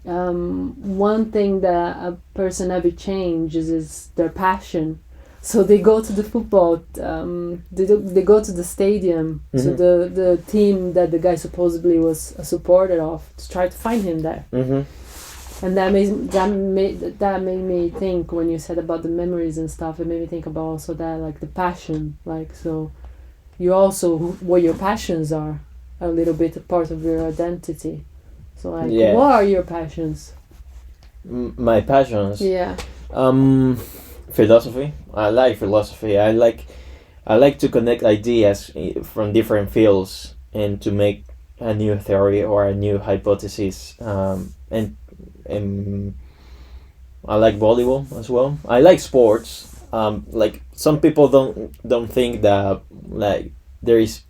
one thing that a person never changes is their passion. So they go to the football, they go to the stadium, to the team that the guy supposedly was a supporter of, to try to find him there. Mm-hmm. And that made me think, when you said about the memories and stuff, it made me think about also that, like the passion, like, so you also, what your passions are, a little bit a part of your identity. So like, what are your passions? My passions? Yeah. Philosophy. I like philosophy. I like to connect ideas from different fields and to make a new theory or a new hypothesis. And I like volleyball as well. I like sports. Like some people don't think that like there is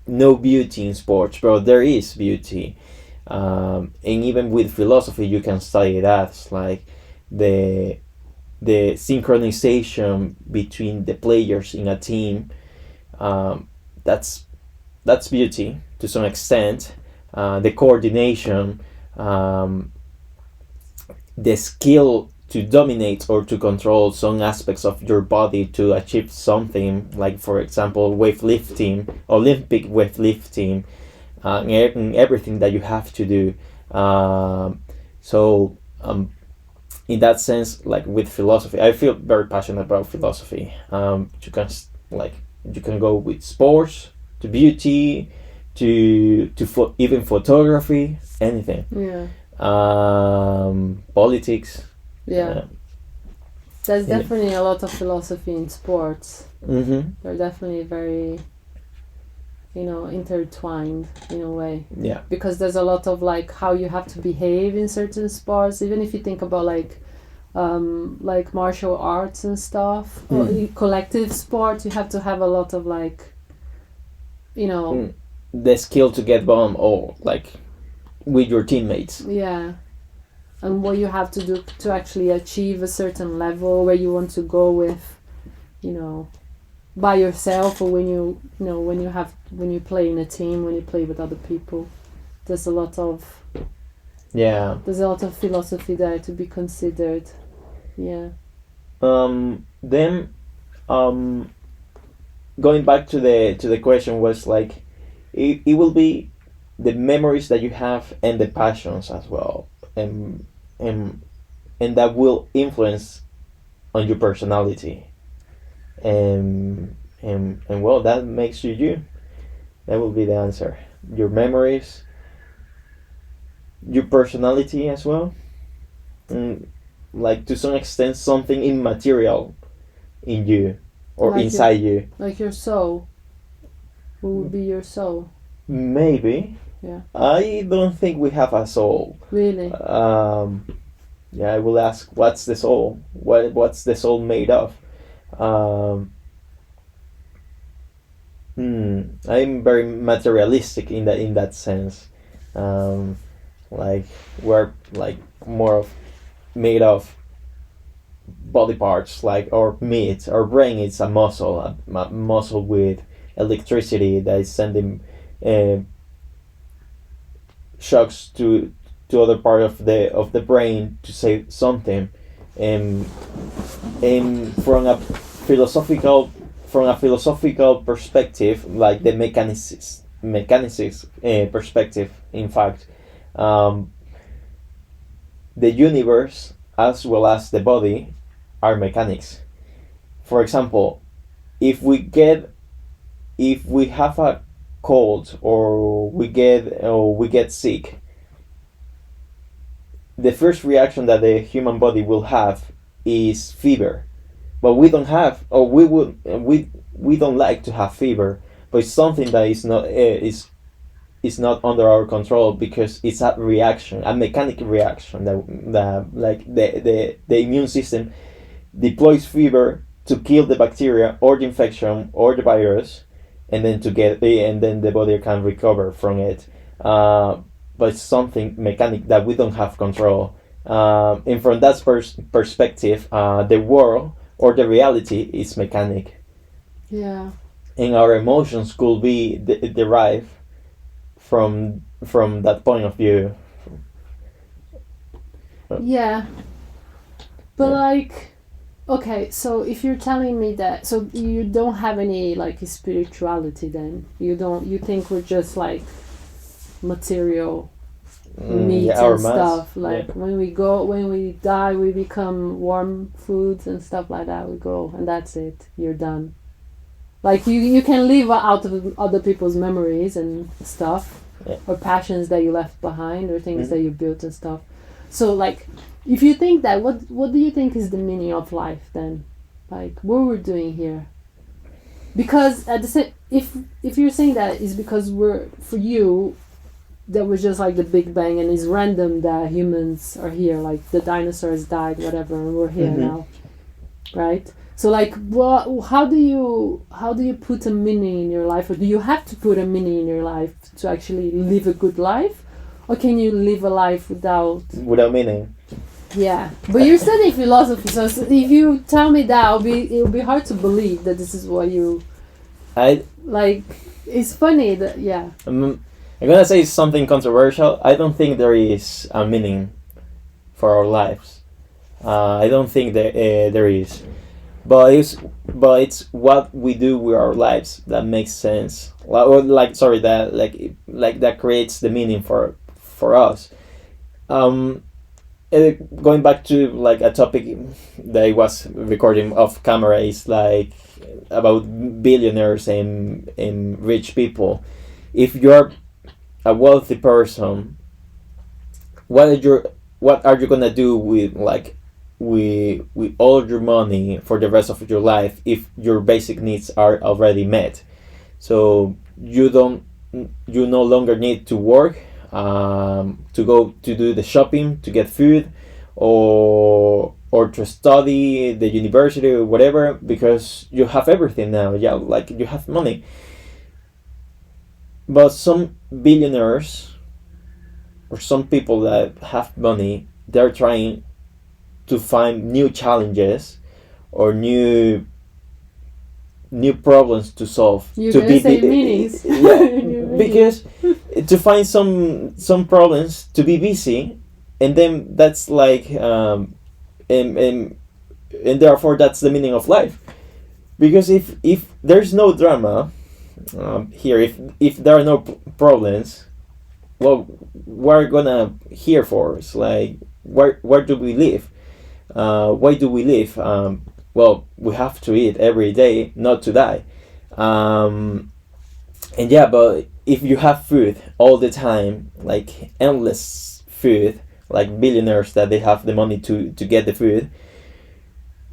no beauty in sports, but there is beauty. And even with philosophy, you can study that. It's like the synchronization between the players in a team, that's beauty to some extent. The coordination, the skill to dominate or to control some aspects of your body to achieve something, like for example weightlifting, Olympic weightlifting, and everything that you have to do. In that sense, like with philosophy, I feel very passionate about philosophy. You can go with sports, to beauty, to even photography, anything. Yeah. Politics. Yeah. There's Yeah. definitely a lot of philosophy in sports. Mm-hmm. They're definitely very, intertwined in a way. Yeah. Because there's a lot of like how you have to behave in certain sports. Even if you think about like martial arts and stuff, or in collective sport, you have to have a lot of like, The skill to get bomb or like with your teammates. yeah, and what you have to do to actually achieve a certain level where you want to go with, by yourself, or when you play in a team, when you play with other people. There's a lot of philosophy there to be considered. Yeah. Then going back to the question was like it will be the memories that you have and the passions as well, and that will influence on your personality, and well, that makes you you. That will be the answer. Your memories, your personality as well, and like to some extent something immaterial in you or Like inside you. Like your soul. Who would be your soul? Maybe. Yeah. I don't think we have a soul. Really? Yeah, I will ask, what's the soul? What's the soul made of? I'm very materialistic in that sense. Like we're like more of made of body parts, like our meat. Our brain is a muscle, a muscle with electricity that is sending shocks to other part of the brain to say something, and from a philosophical perspective, like the mechanics perspective, in fact, the universe as well as the body are mechanics. For example, if we have a cold or we get sick, the first reaction that the human body will have is fever. But we don't have, or we don't like to have fever. But it's something that is not under our control, because it's a reaction, a mechanical reaction that like the immune system deploys fever to kill the bacteria or the infection or the virus, and then the body can recover from it. But it's something mechanic that we don't have control. And from that perspective, the world or the reality is mechanic. Yeah. And our emotions could be derived from that point of view. Yeah. But like, okay, so if you're telling me that, so you don't have any like spirituality, then you think we're just like material meat and stuff, like when we die, we become warm foods and stuff like that, we go and that's it, you're done. Like you can live out of other people's memories and stuff, or passions that you left behind, or things that you built and stuff. So like, if you think that, what do you think is the meaning of life then? Like, what we're doing here? Because at the same, if you're saying that is because for you, that was just like the Big Bang and it's random that humans are here, like the dinosaurs died, whatever, and we're here now, right? So like, how do you put a meaning in your life, or do you have to put a meaning in your life to actually live a good life, or can you live a life without meaning? Yeah, but you're studying philosophy, so if you tell me that, it'll be hard to believe that this is what you. Like, it's funny that I'm gonna say something controversial. I don't think there is a meaning for our lives. I don't think that there is, but it's what we do with our lives that makes sense. That creates the meaning for us. going back to like a topic that I was recording off camera is like about billionaires and rich people. If you're a wealthy person, what are you gonna do with like with all your money for the rest of your life if your basic needs are already met? So you no longer need to work, to go to do the shopping, to get food, or to study the university or whatever, because you have everything now. Yeah, like you have money. But some billionaires or some people that have money, they're trying to find new challenges or new problems to solve. You're to gonna say meanings. Yeah, because to find some problems to be busy, and then that's like and therefore that's the meaning of life. Because if there's no drama here, if there are no problems, well, we're gonna here for? It's like where do we live? Why do we live? Well, we have to eat every day, not to die. And yeah, but if you have food all the time, like endless food, like billionaires that they have the money to get the food,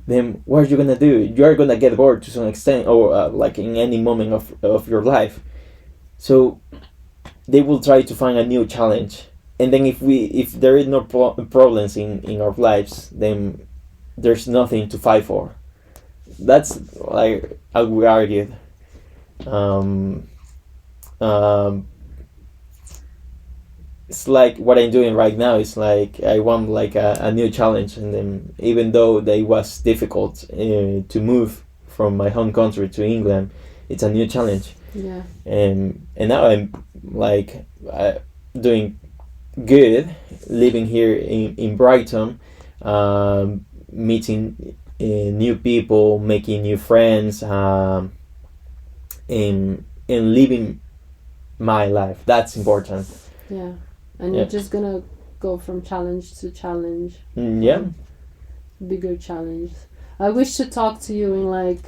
then what are you gonna do? You're gonna get bored to some extent, or like in any moment of your life. So they will try to find a new challenge, and then if there is no problems in our lives, then there's nothing to fight for. That's like I would argue. Um, um, it's like what I'm doing right now. It's like I want like a new challenge, and then even though they was difficult to move from my home country to England, it's a new challenge. Yeah. And now I'm like doing good, living here in Brighton, meeting new people, making new friends, and living my life. That's important. Yeah. And Yeah. you're just gonna go from challenge to challenge. Yeah. Bigger challenge. I wish to talk to you in like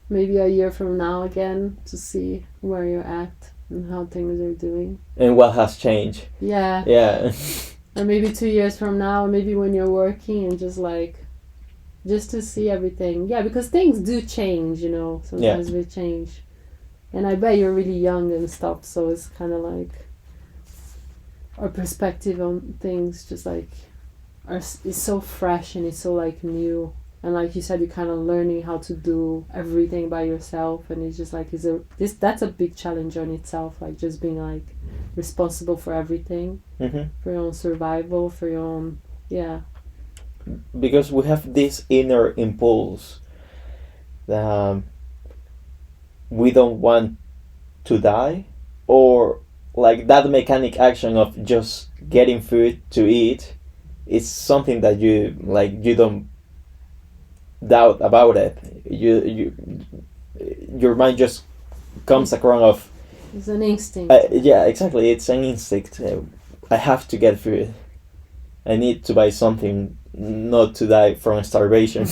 maybe a year from now again to see where you're at and how things are doing. And what has changed? Yeah. Yeah. Or maybe 2 years from now, maybe when you're working and just to see everything. Yeah, because things do change, you know. Sometimes they change. And I bet you're really young and stuff, so it's kind of like our perspective on things just like is so fresh and it's so like new. And like you said, you're kind of learning how to do everything by yourself, and it's just like that's a big challenge on itself. Like just being like responsible for everything, for your own survival, for your own Because we have this inner impulse that we don't want to die, or like that mechanic action of just getting food to eat is something that you don't doubt about it. Your mind just comes across of it's an instinct. yeah, exactly, it's an instinct. I have to get food, I need to buy something, not to die from starvation.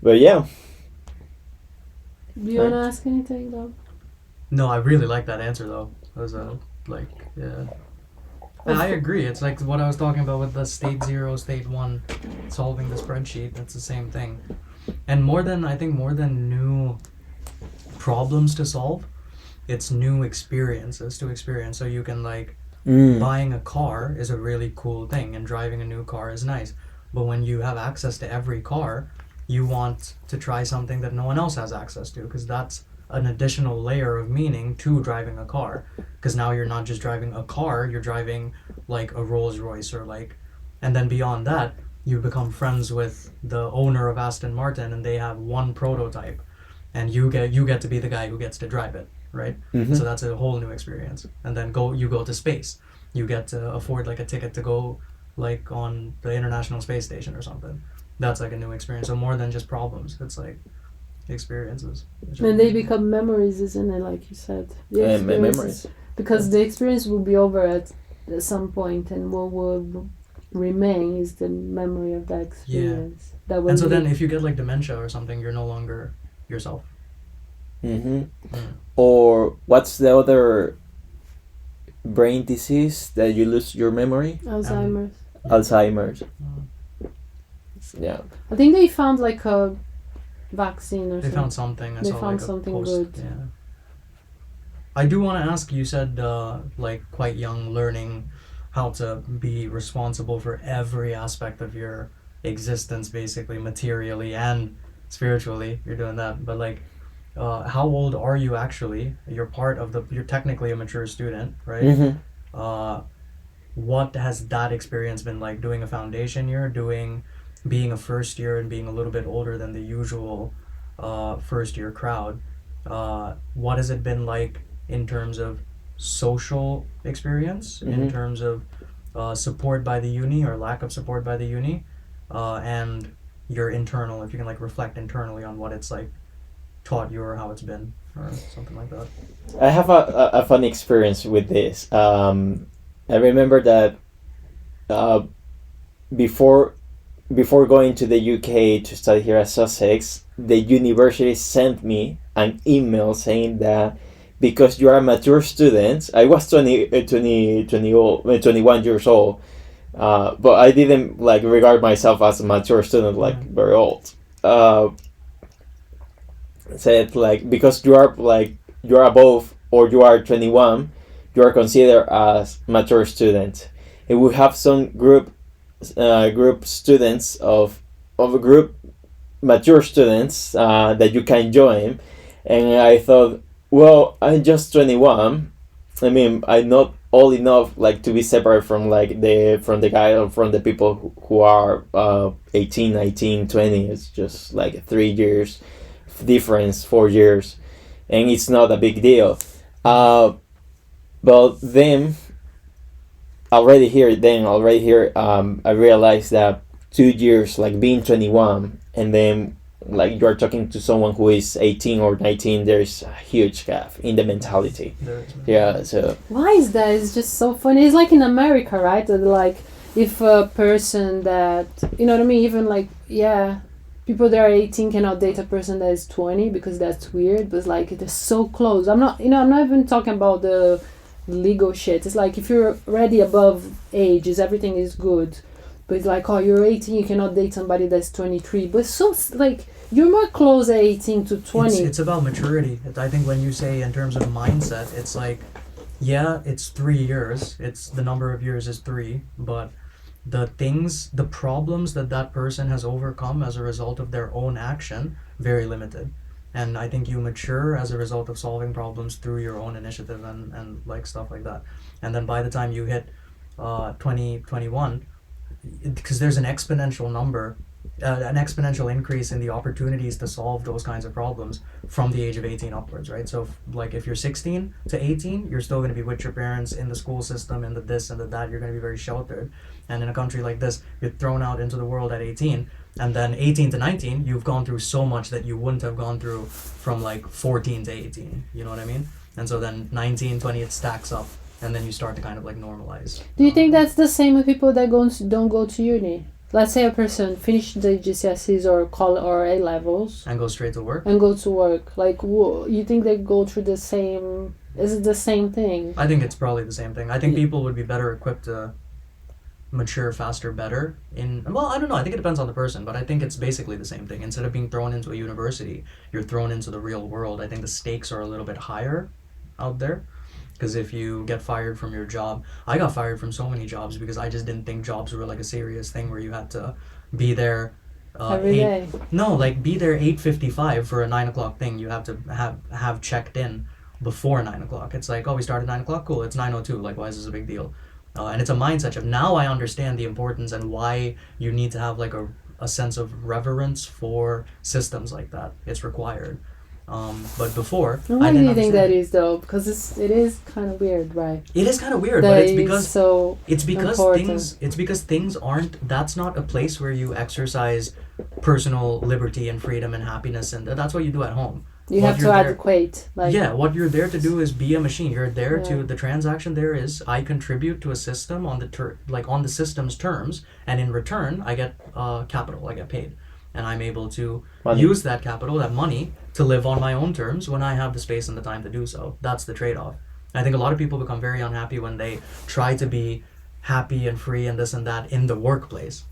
But yeah. Do you want to ask anything though? No, I really like that answer though. It was like, yeah. And I agree. It's like what I was talking about with the state 0, state 1, solving the spreadsheet. It's the same thing. And more than new problems to solve, it's new experiences to experience. So you can like, buying a car is a really cool thing, and driving a new car is nice. But when you have access to every car, you want to try something that no one else has access to, because that's an additional layer of meaning to driving a car. Because now you're not just driving a car, you're driving like a Rolls Royce or like, and then beyond that, you become friends with the owner of Aston Martin, and they have one prototype, and you get to be the guy who gets to drive it, right? So that's a whole new experience. And then you go to space, you get to afford like a ticket to go like on the International Space Station or something. That's like a new experience. So more than just problems, it's like experiences. And they become memories, isn't it? Like you said. Memories. Because the experience will be over at at some point, and what will remain is the memory of that experience. That will And so be- then if you get like dementia or something, you're no longer yourself. Mm-hmm. Mm. Or what's the other brain disease that you lose your memory? Alzheimer's. Alzheimer's. Mm. Yeah. I think they found like a vaccine or They something. found something. I They saw found like a something post. good. Yeah. I do want to ask. You said like quite young, learning how to be responsible for every aspect of your existence, basically materially and spiritually. You're doing that, but like, how old are you actually? You're part of the. You're technically a mature student, right? Mm-hmm. What has that experience been like? Doing a foundation year, being a first year, and being a little bit older than the usual first year crowd. What has it been like in terms of social experience, in Mhm. terms of support by the uni or lack of support by the uni, and your internal, if you can like reflect internally on what it's like taught you or how it's been or something like that. I have a funny experience with this. I remember that uh, before before going to the UK to study here at Sussex, the university sent me an email saying that because you are a mature student, I was 21 years old, but I didn't like regard myself as a mature student, like Mm. very old. Uh, Said like because you are above or you are 21, you are considered as mature student. And we have some group students of a group mature students that you can join, and I thought, well, I'm just 21. I mean, I'm not old enough like to be separate from like the guy or from the people who are 18, 19, 20. It's just like 3 years difference, 4 years, and it's not a big deal. But then already here, I realized that 2 years, like being 21, and then like you are talking to someone who is 18 or 19, there's a huge gap in the mentality. Yeah, so Why is that? It's just so funny. It's like in America, right? That like if a person that you know what I mean, even like people that are 18 cannot date a person that is 20 because that's weird. But it's like they're so close. I'm not even talking about the legal shit. It's like if you're already above age, everything is good. But it's like, oh, you're 18, you cannot date somebody that's 23. But it's so like you're more close at 18 to 20. It's about maturity. I think when you say in terms of mindset, it's like, yeah, it's 3 years. It's the number of years is 3, but the problems that person has overcome as a result of their own action, very limited. And I think you mature as a result of solving problems through your own initiative and like stuff like that. And then by the time you hit 2021, because there's an exponential increase in the opportunities to solve those kinds of problems from the age of 18 upwards, right? So if you're 16 to 18, you're still going to be with your parents in the school system and the this and the that. You're going to be very sheltered. And in a country like this, you're thrown out into the world at 18, and then 18 to 19, you've gone through so much that you wouldn't have gone through from like 14 to 18. You know what I mean? And so then 19, 20, it stacks up, and then you start to kind of like normalize. Do you think that's the same with people that don't go to uni? Let's say a person finished the GCSEs or or A levels And go straight to work? and go to work. Like, you think they go through the same? Is it the same thing? I think it's probably the same thing. I think people would be better equipped to mature faster better well, I don't know, I think it depends on the person, but I think it's basically the same thing. Instead of being thrown into a university, you're thrown into the real world. I think the stakes are a little bit higher out there, because if you get fired from your job, I got fired from so many jobs because I just didn't think jobs were like a serious thing where you had to be there Every day. no, like be there 8:55 for a 9 o'clock thing. You have to have checked in before 9 o'clock. It's like, oh, we started 9 o'clock, cool, it's 9:02, like why is this a big deal? And it's a mindset shift. Now I understand the importance and why you need to have like a sense of reverence for systems like that. It's required. But before, And I why do didn't you think that understand. is though? Because it is kind of weird, right? It is kind of weird, That but it's is because so important. it's because things aren't. That's not a place where you exercise personal liberty and freedom and happiness, and that's what you do at home. You What have to you're there- adequate, like Yeah, what you're there to do is be a machine. You're there Yeah. to the transaction. There is I contribute to a system on the on the system's terms, and in return I get capital. I get paid, and I'm able to Money. use that capital, that money, to live on my own terms when I have the space and the time to do so. That's the trade-off. I think a lot of people become very unhappy when they try to be happy and free and this and that in the workplace.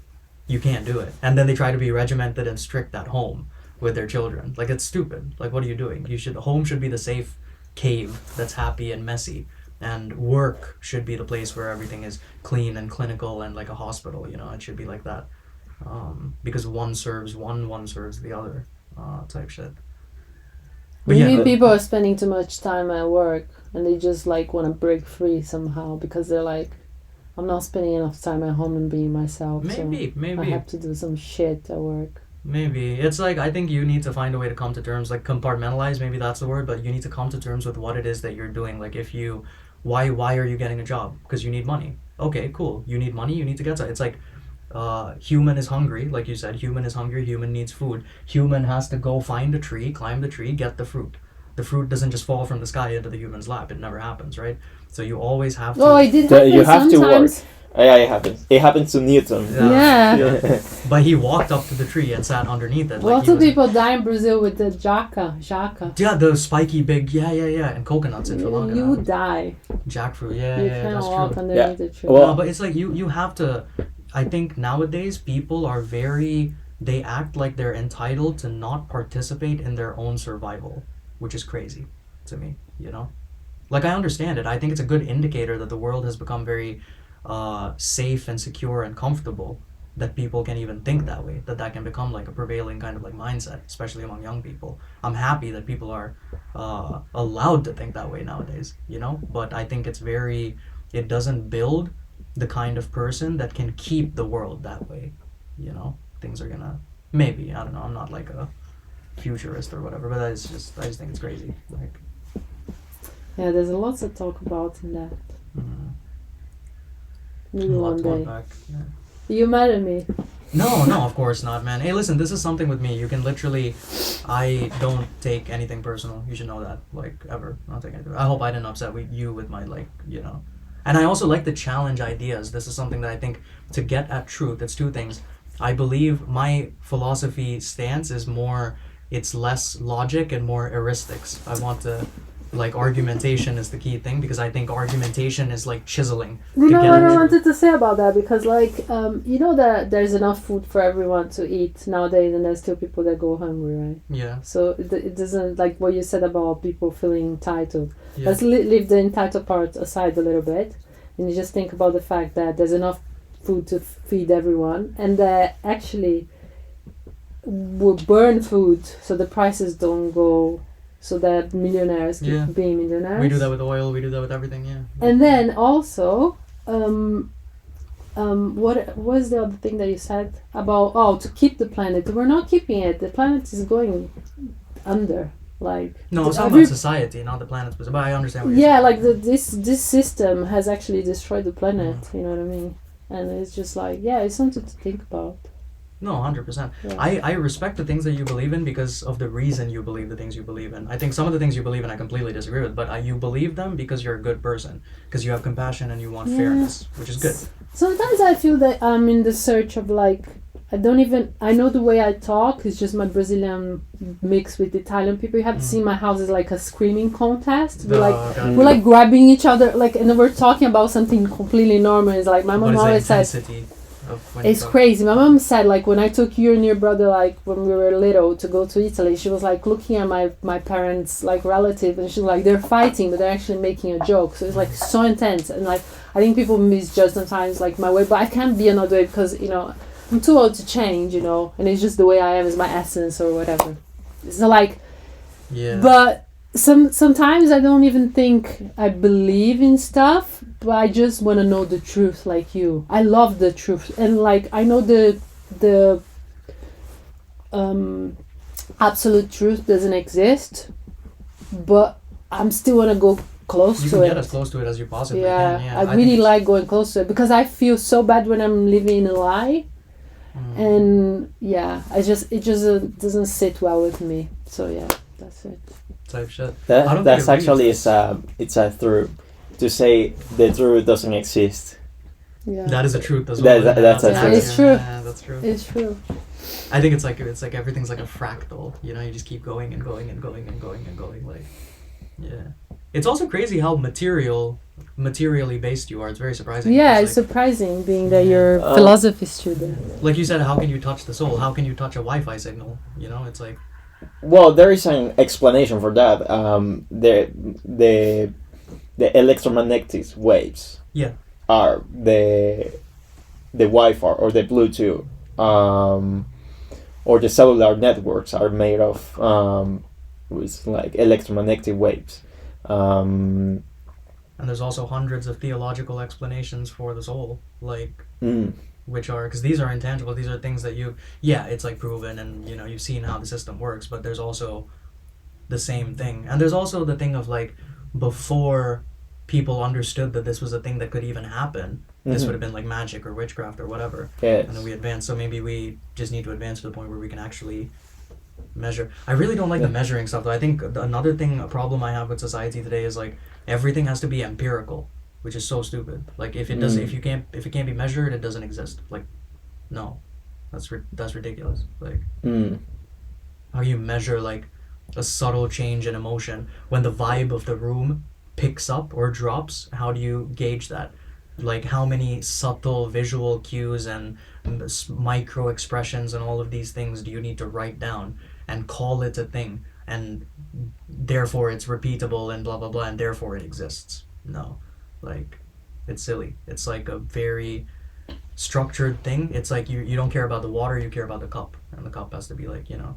You can't do it, and then they try to be regimented and strict at home with their children. Like, it's stupid. Like, what are you doing? Home should be the safe cave that's happy and messy, and work should be the place where everything is clean and clinical and like a hospital. It should be like that, because one serves one serves the other, type shit. But maybe yeah, people are spending too much time at work and they just like want to break free somehow because they're like, I'm not spending enough time at home and being myself. so I maybe. have to do some shit at work. Maybe. It's like, I think you need to find a way to come to terms, like compartmentalize, maybe that's the word, but you need to come to terms with what it is that you're doing. Like, why are you getting a job? Because you need money. Okay, cool. You need money, you need to get some. It's like, human is hungry, like you said, human is hungry, human needs food. Human has to go find a tree, climb the tree, get the fruit. The fruit doesn't just fall from the sky into the human's lap. It never happens, right? So you always have to... Oh, it did So happen you have to work. sometimes. Yeah, it happens. It happens to Newton. Yeah. But he walked up to the tree and sat underneath it. Lots he of was- people die in Brazil with the jaca. Yeah, the spiky big, yeah, and coconuts in Sri Lanka. You die. Jackfruit, You yeah, can't that's walk true. underneath the tree. Well- No, but it's like you have to. I think nowadays people are they act like they're entitled to not participate in their own survival, which is crazy to me. Like, I understand it. I think it's a good indicator that the world has become very safe and secure and comfortable, that people can even think that way, that can become like a prevailing kind of like mindset, especially among young people. I'm happy that people are allowed to think that way nowadays, but I think it doesn't build the kind of person that can keep the world that way. Things are gonna, maybe, I don't know, I'm not like a futurist or whatever, but I just think it's crazy. Like, Yeah, there's a lot to talk about in that. a Maybe lot one to day. unpack. Yeah. You mad at me? No, of course not, man. Hey, listen, this is something with me. You can literally, I don't take anything personal. You should know that, like, ever. I don't take anything. I hope I didn't upset you with my, like, And I also like to challenge ideas. This is something that I think, to get at truth, it's two things. I believe my philosophy stance is more, it's less logic and more heuristics. I want to, like, argumentation is the key thing, because I think argumentation is like chiseling. You to know get what at I truth. wanted to say about that, because like you know that there's enough food for everyone to eat nowadays, and there's still people that go hungry, right? Yeah. So it doesn't, like what you said about people feeling entitled. Yeah. Let's leave the entitled part aside a little bit, and you just think about the fact that there's enough food to feed everyone, and that actually will burn food so the prices don't go, so that millionaires keep Yeah. being millionaires. We do that with oil. We do that with everything. Yeah. And then also, what was the other thing that you said about to keep the planet? We're not keeping it. The planet is going under. Like No, it's not every- about society, not the planet, but I understand what you're yeah, saying. like this system has actually destroyed the planet. You know what I mean? And it's just like, yeah, it's something to think about. No, 100%. Yeah. I respect the things that you believe in because of the reason you believe the things you believe in. I think some of the things you believe in I completely disagree with, but you believe them because you're a good person, because you have compassion and you want Yeah. fairness, which is good. Sometimes I feel that I'm in the search of like, I know the way I talk is just my Brazilian mix with Italian people. You have to see my house is like a screaming contest. God. We're like grabbing each other, like, and then we're talking about something completely normal. It's like my What mom is the always says, intensity of when you it's talk? crazy. My mom said, like, when I took you and your brother, like, when we were little to go to Italy, she was like looking at my parents, like, relative, and she's like, they're fighting, but they're actually making a joke. So it's like so intense, and like I think people misjudge sometimes, like, my way, but I can't be another way because I'm too old to change, and it's just the way I am, is my essence or whatever. So like, Yeah. but sometimes I don't even think I believe in stuff, but I just want to know the truth, like you. I love the truth, and like I know the absolute truth doesn't exist, but I'm still gonna go close You to can it. get as close to it as you possibly Yeah, can. Yeah, I think really it's- like going close to it because I feel so bad when I'm living in a lie, and yeah, it just doesn't sit well with me. So yeah, that's it. type shit. I don't That's think it actually really it's a truth to say the truth doesn't exist. Yeah, That is a truth as That- well. that's a Yeah, truth. it's true. Yeah, that's true. it's true. I think it's like everything's like a fractal. You know, you just keep going and going and going and going and going. Like, yeah. It's also crazy how materially based you are. It's very surprising. Yeah, because, it's surprising being that you're a Uh, philosophy student. like you said, how can you touch the soul? How can you touch a Wi-Fi signal? You know, it's like Well, there is an explanation for that. The electromagnetic waves. Yeah. Are the Wi-Fi or the Bluetooth, or the cellular networks are made of with like electromagnetic waves. and there's also hundreds of theological explanations for the soul, like Mm, which are because these are intangible. These are things that it's like proven, and you know you've seen how the system works. But there's also the same thing, and there's also the thing of like before people understood that this was a thing that could even happen. This mhm. would have been like magic or witchcraft or whatever. Yes. And then we advance. So maybe we just need to advance to the point where we can actually measure. I really don't like the measuring stuff, though. I think another thing, a problem I have with society today is like everything has to be empirical, which is so stupid. Like if it doesn't, Mm. if it can't be measured, it doesn't exist. Like, no, that's ridiculous. Like Mm. how you measure like a subtle change in emotion when the vibe of the room picks up or drops. How do you gauge that? Like how many subtle visual cues and micro expressions and all of these things do you need to write down and call it a thing, and therefore it's repeatable and blah blah blah and therefore it exists? No, like it's silly. It's like a very structured thing. It's like you don't care about the water, you care about the cup, and the cup has to be like, you know,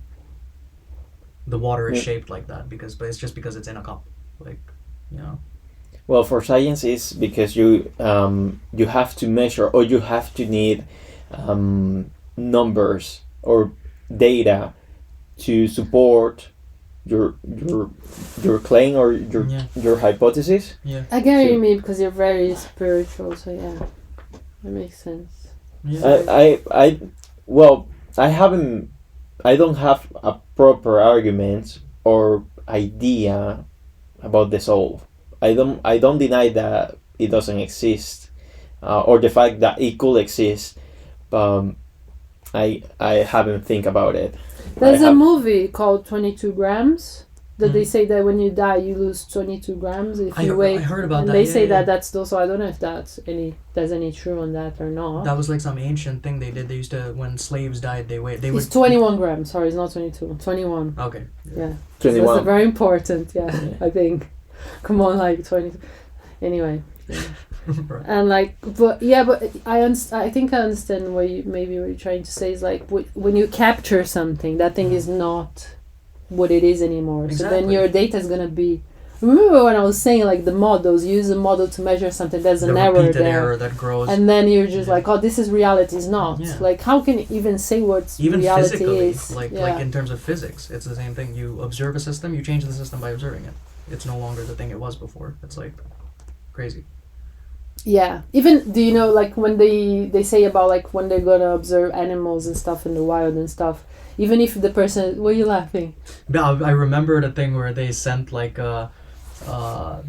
the water is Yeah. shaped like that but it's just because it's in a cup, like, you know. Well, for science is because you have to measure or you have to need numbers or data to support your claim or your hypothesis. Yeah. I get what So- you mean because you're very spiritual. So yeah, that makes sense. Yeah. I don't have a proper argument or idea about the soul. I don't deny that it doesn't exist, or the fact that it could exist. I haven't think about it. There's I a have- movie called 22 Grams that they Mhm. say that when you die you lose 22 grams if I you wait. heard about and that. they yeah, say yeah. that's still, so I don't know if there's any true on that or not. That was like some ancient thing they did. They used to, when slaves died, they It's would 21 grams. Sorry, it's not 22. 21. Okay. Yeah. 21. That's very important. Yeah, I think. Come on, like 20. Anyway. Right. And like, but I think I understand what you're trying to say is like when you capture something, that thing is not what it is anymore. So then Exactly. your data is gonna be. Remember when I was saying like the models, you use a model to measure something. There's The an error repeated there, error that grows. and then you're just Yeah. like, oh, this is reality. It's not. Yeah. Like, how can you even say what Even reality physically, is? like Yeah. in terms of physics, it's the same thing. You observe a system, you change the system by observing it. It's no longer the thing it was before. It's like crazy. Yeah. Even, do you know, like when they say about like when they're gonna observe animals and stuff in the wild and stuff, even if the person, why are you laughing? But I remember the thing where they sent like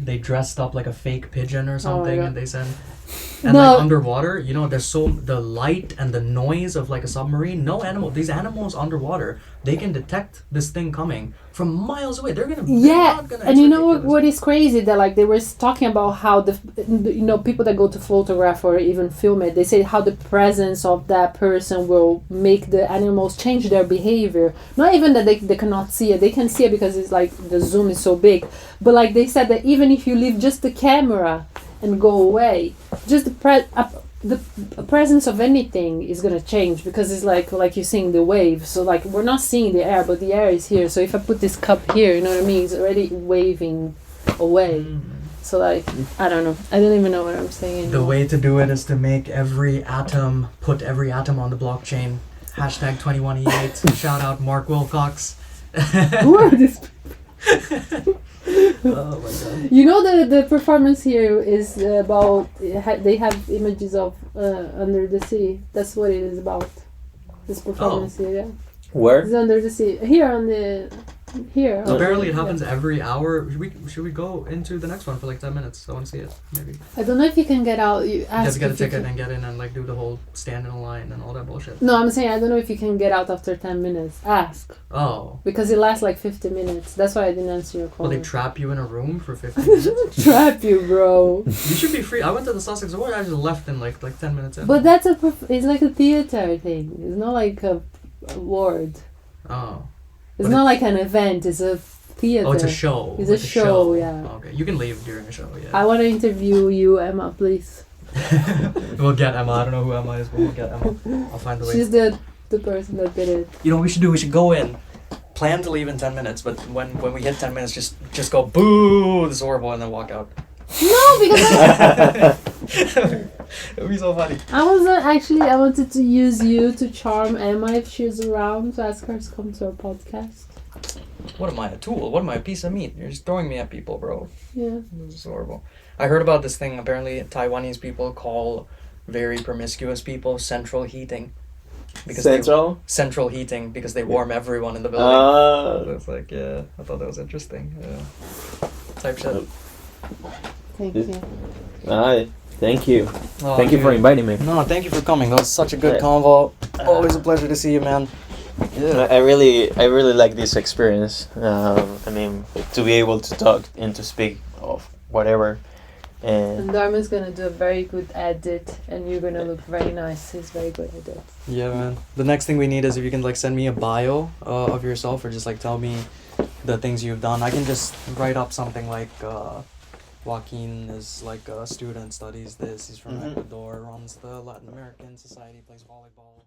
they dressed up like a fake pigeon or something, God. and they sent. And No. like underwater, you know, there's the light and the noise of like a submarine. These animals underwater, they can detect this thing coming from miles away. They're Yeah, not gonna, and it's you know ridiculous. what is crazy, that like they were talking about how people that go to photograph or even film it, they say how the presence of that person will make the animals change their behavior. Not even that they cannot see it, they can see it because it's like the zoom is so big, but like they said that even if you leave just the camera and go away, just the presence of anything is gonna change, because it's like you're seeing the wave. So like we're not seeing the air, but the air is here. So if I put this cup here, you know what I mean, it's already waving away. So like I don't know, I don't even know what I'm saying anymore. The way to do it is to make put every atom on the blockchain. #21E8. Shout out Mark Wilcox. Who are these people? Oh my god. You know the performance here is about they have images of under the sea. That's what it is about. This performance here, yeah. Where? It's under the sea. Here on the here. Apparently it happens every hour. Should we go into the next one for like 10 minutes? I want to see it, maybe. I don't know if you can get out. You You have ask to get a if you ticket can- and get in and like do the whole stand in a line and all that bullshit. No, I'm saying I don't know if you can get out after 10 minutes. Ask. Oh. Because it lasts like 50 minutes. That's why I didn't answer your call. Well, they trap you in a room for 50 minutes? Trap you, bro. You should be free. I went to the Sussex Award. I just left in like 10 minutes in. But that's it's like a theater thing. It's not like a award. Oh. It's But not like an event. It's a theater. Oh, it's a show. It's like a show, yeah. Oh, okay. You can leave during a show, yeah. I want to interview you, Emma, please. We'll get Emma. I don't know who Emma is, but we'll get Emma. I'll find a way. She's the person that did it. You know what we should do? We should go in, plan to leave in 10 minutes, but when we hit 10 minutes, just go, boo, this is horrible, and then walk out. No, because It would be so funny. I wanted to use you to charm Emma if she's around, to ask her to come to our podcast. What am I, a tool? What am I, a piece of meat? You're just throwing me at people, bro. Yeah. This is horrible. I heard about this thing. Apparently, Taiwanese people call very promiscuous people central heating. Central heating because they warm everyone in the building. So it's like, yeah, I thought that was interesting. Yeah. Type shit. Thank you. Alright, thank you. Oh, Thank you for dude. inviting me. No, thank you for coming. That was such a good Yeah. convo. Always a pleasure to see you, man. Yeah. I really like this experience. I mean, to be able to talk and to speak of whatever. And And Dharma's gonna do a very good edit, and you're gonna look very nice. He's very good at it. Yeah, man. The next thing we need is if you can like send me a bio of yourself, or just like tell me the things you've done. I can just write up something like Joaquin is like a student, studies this. He's from Mhm. Ecuador, runs the Latin American Society, plays volleyball.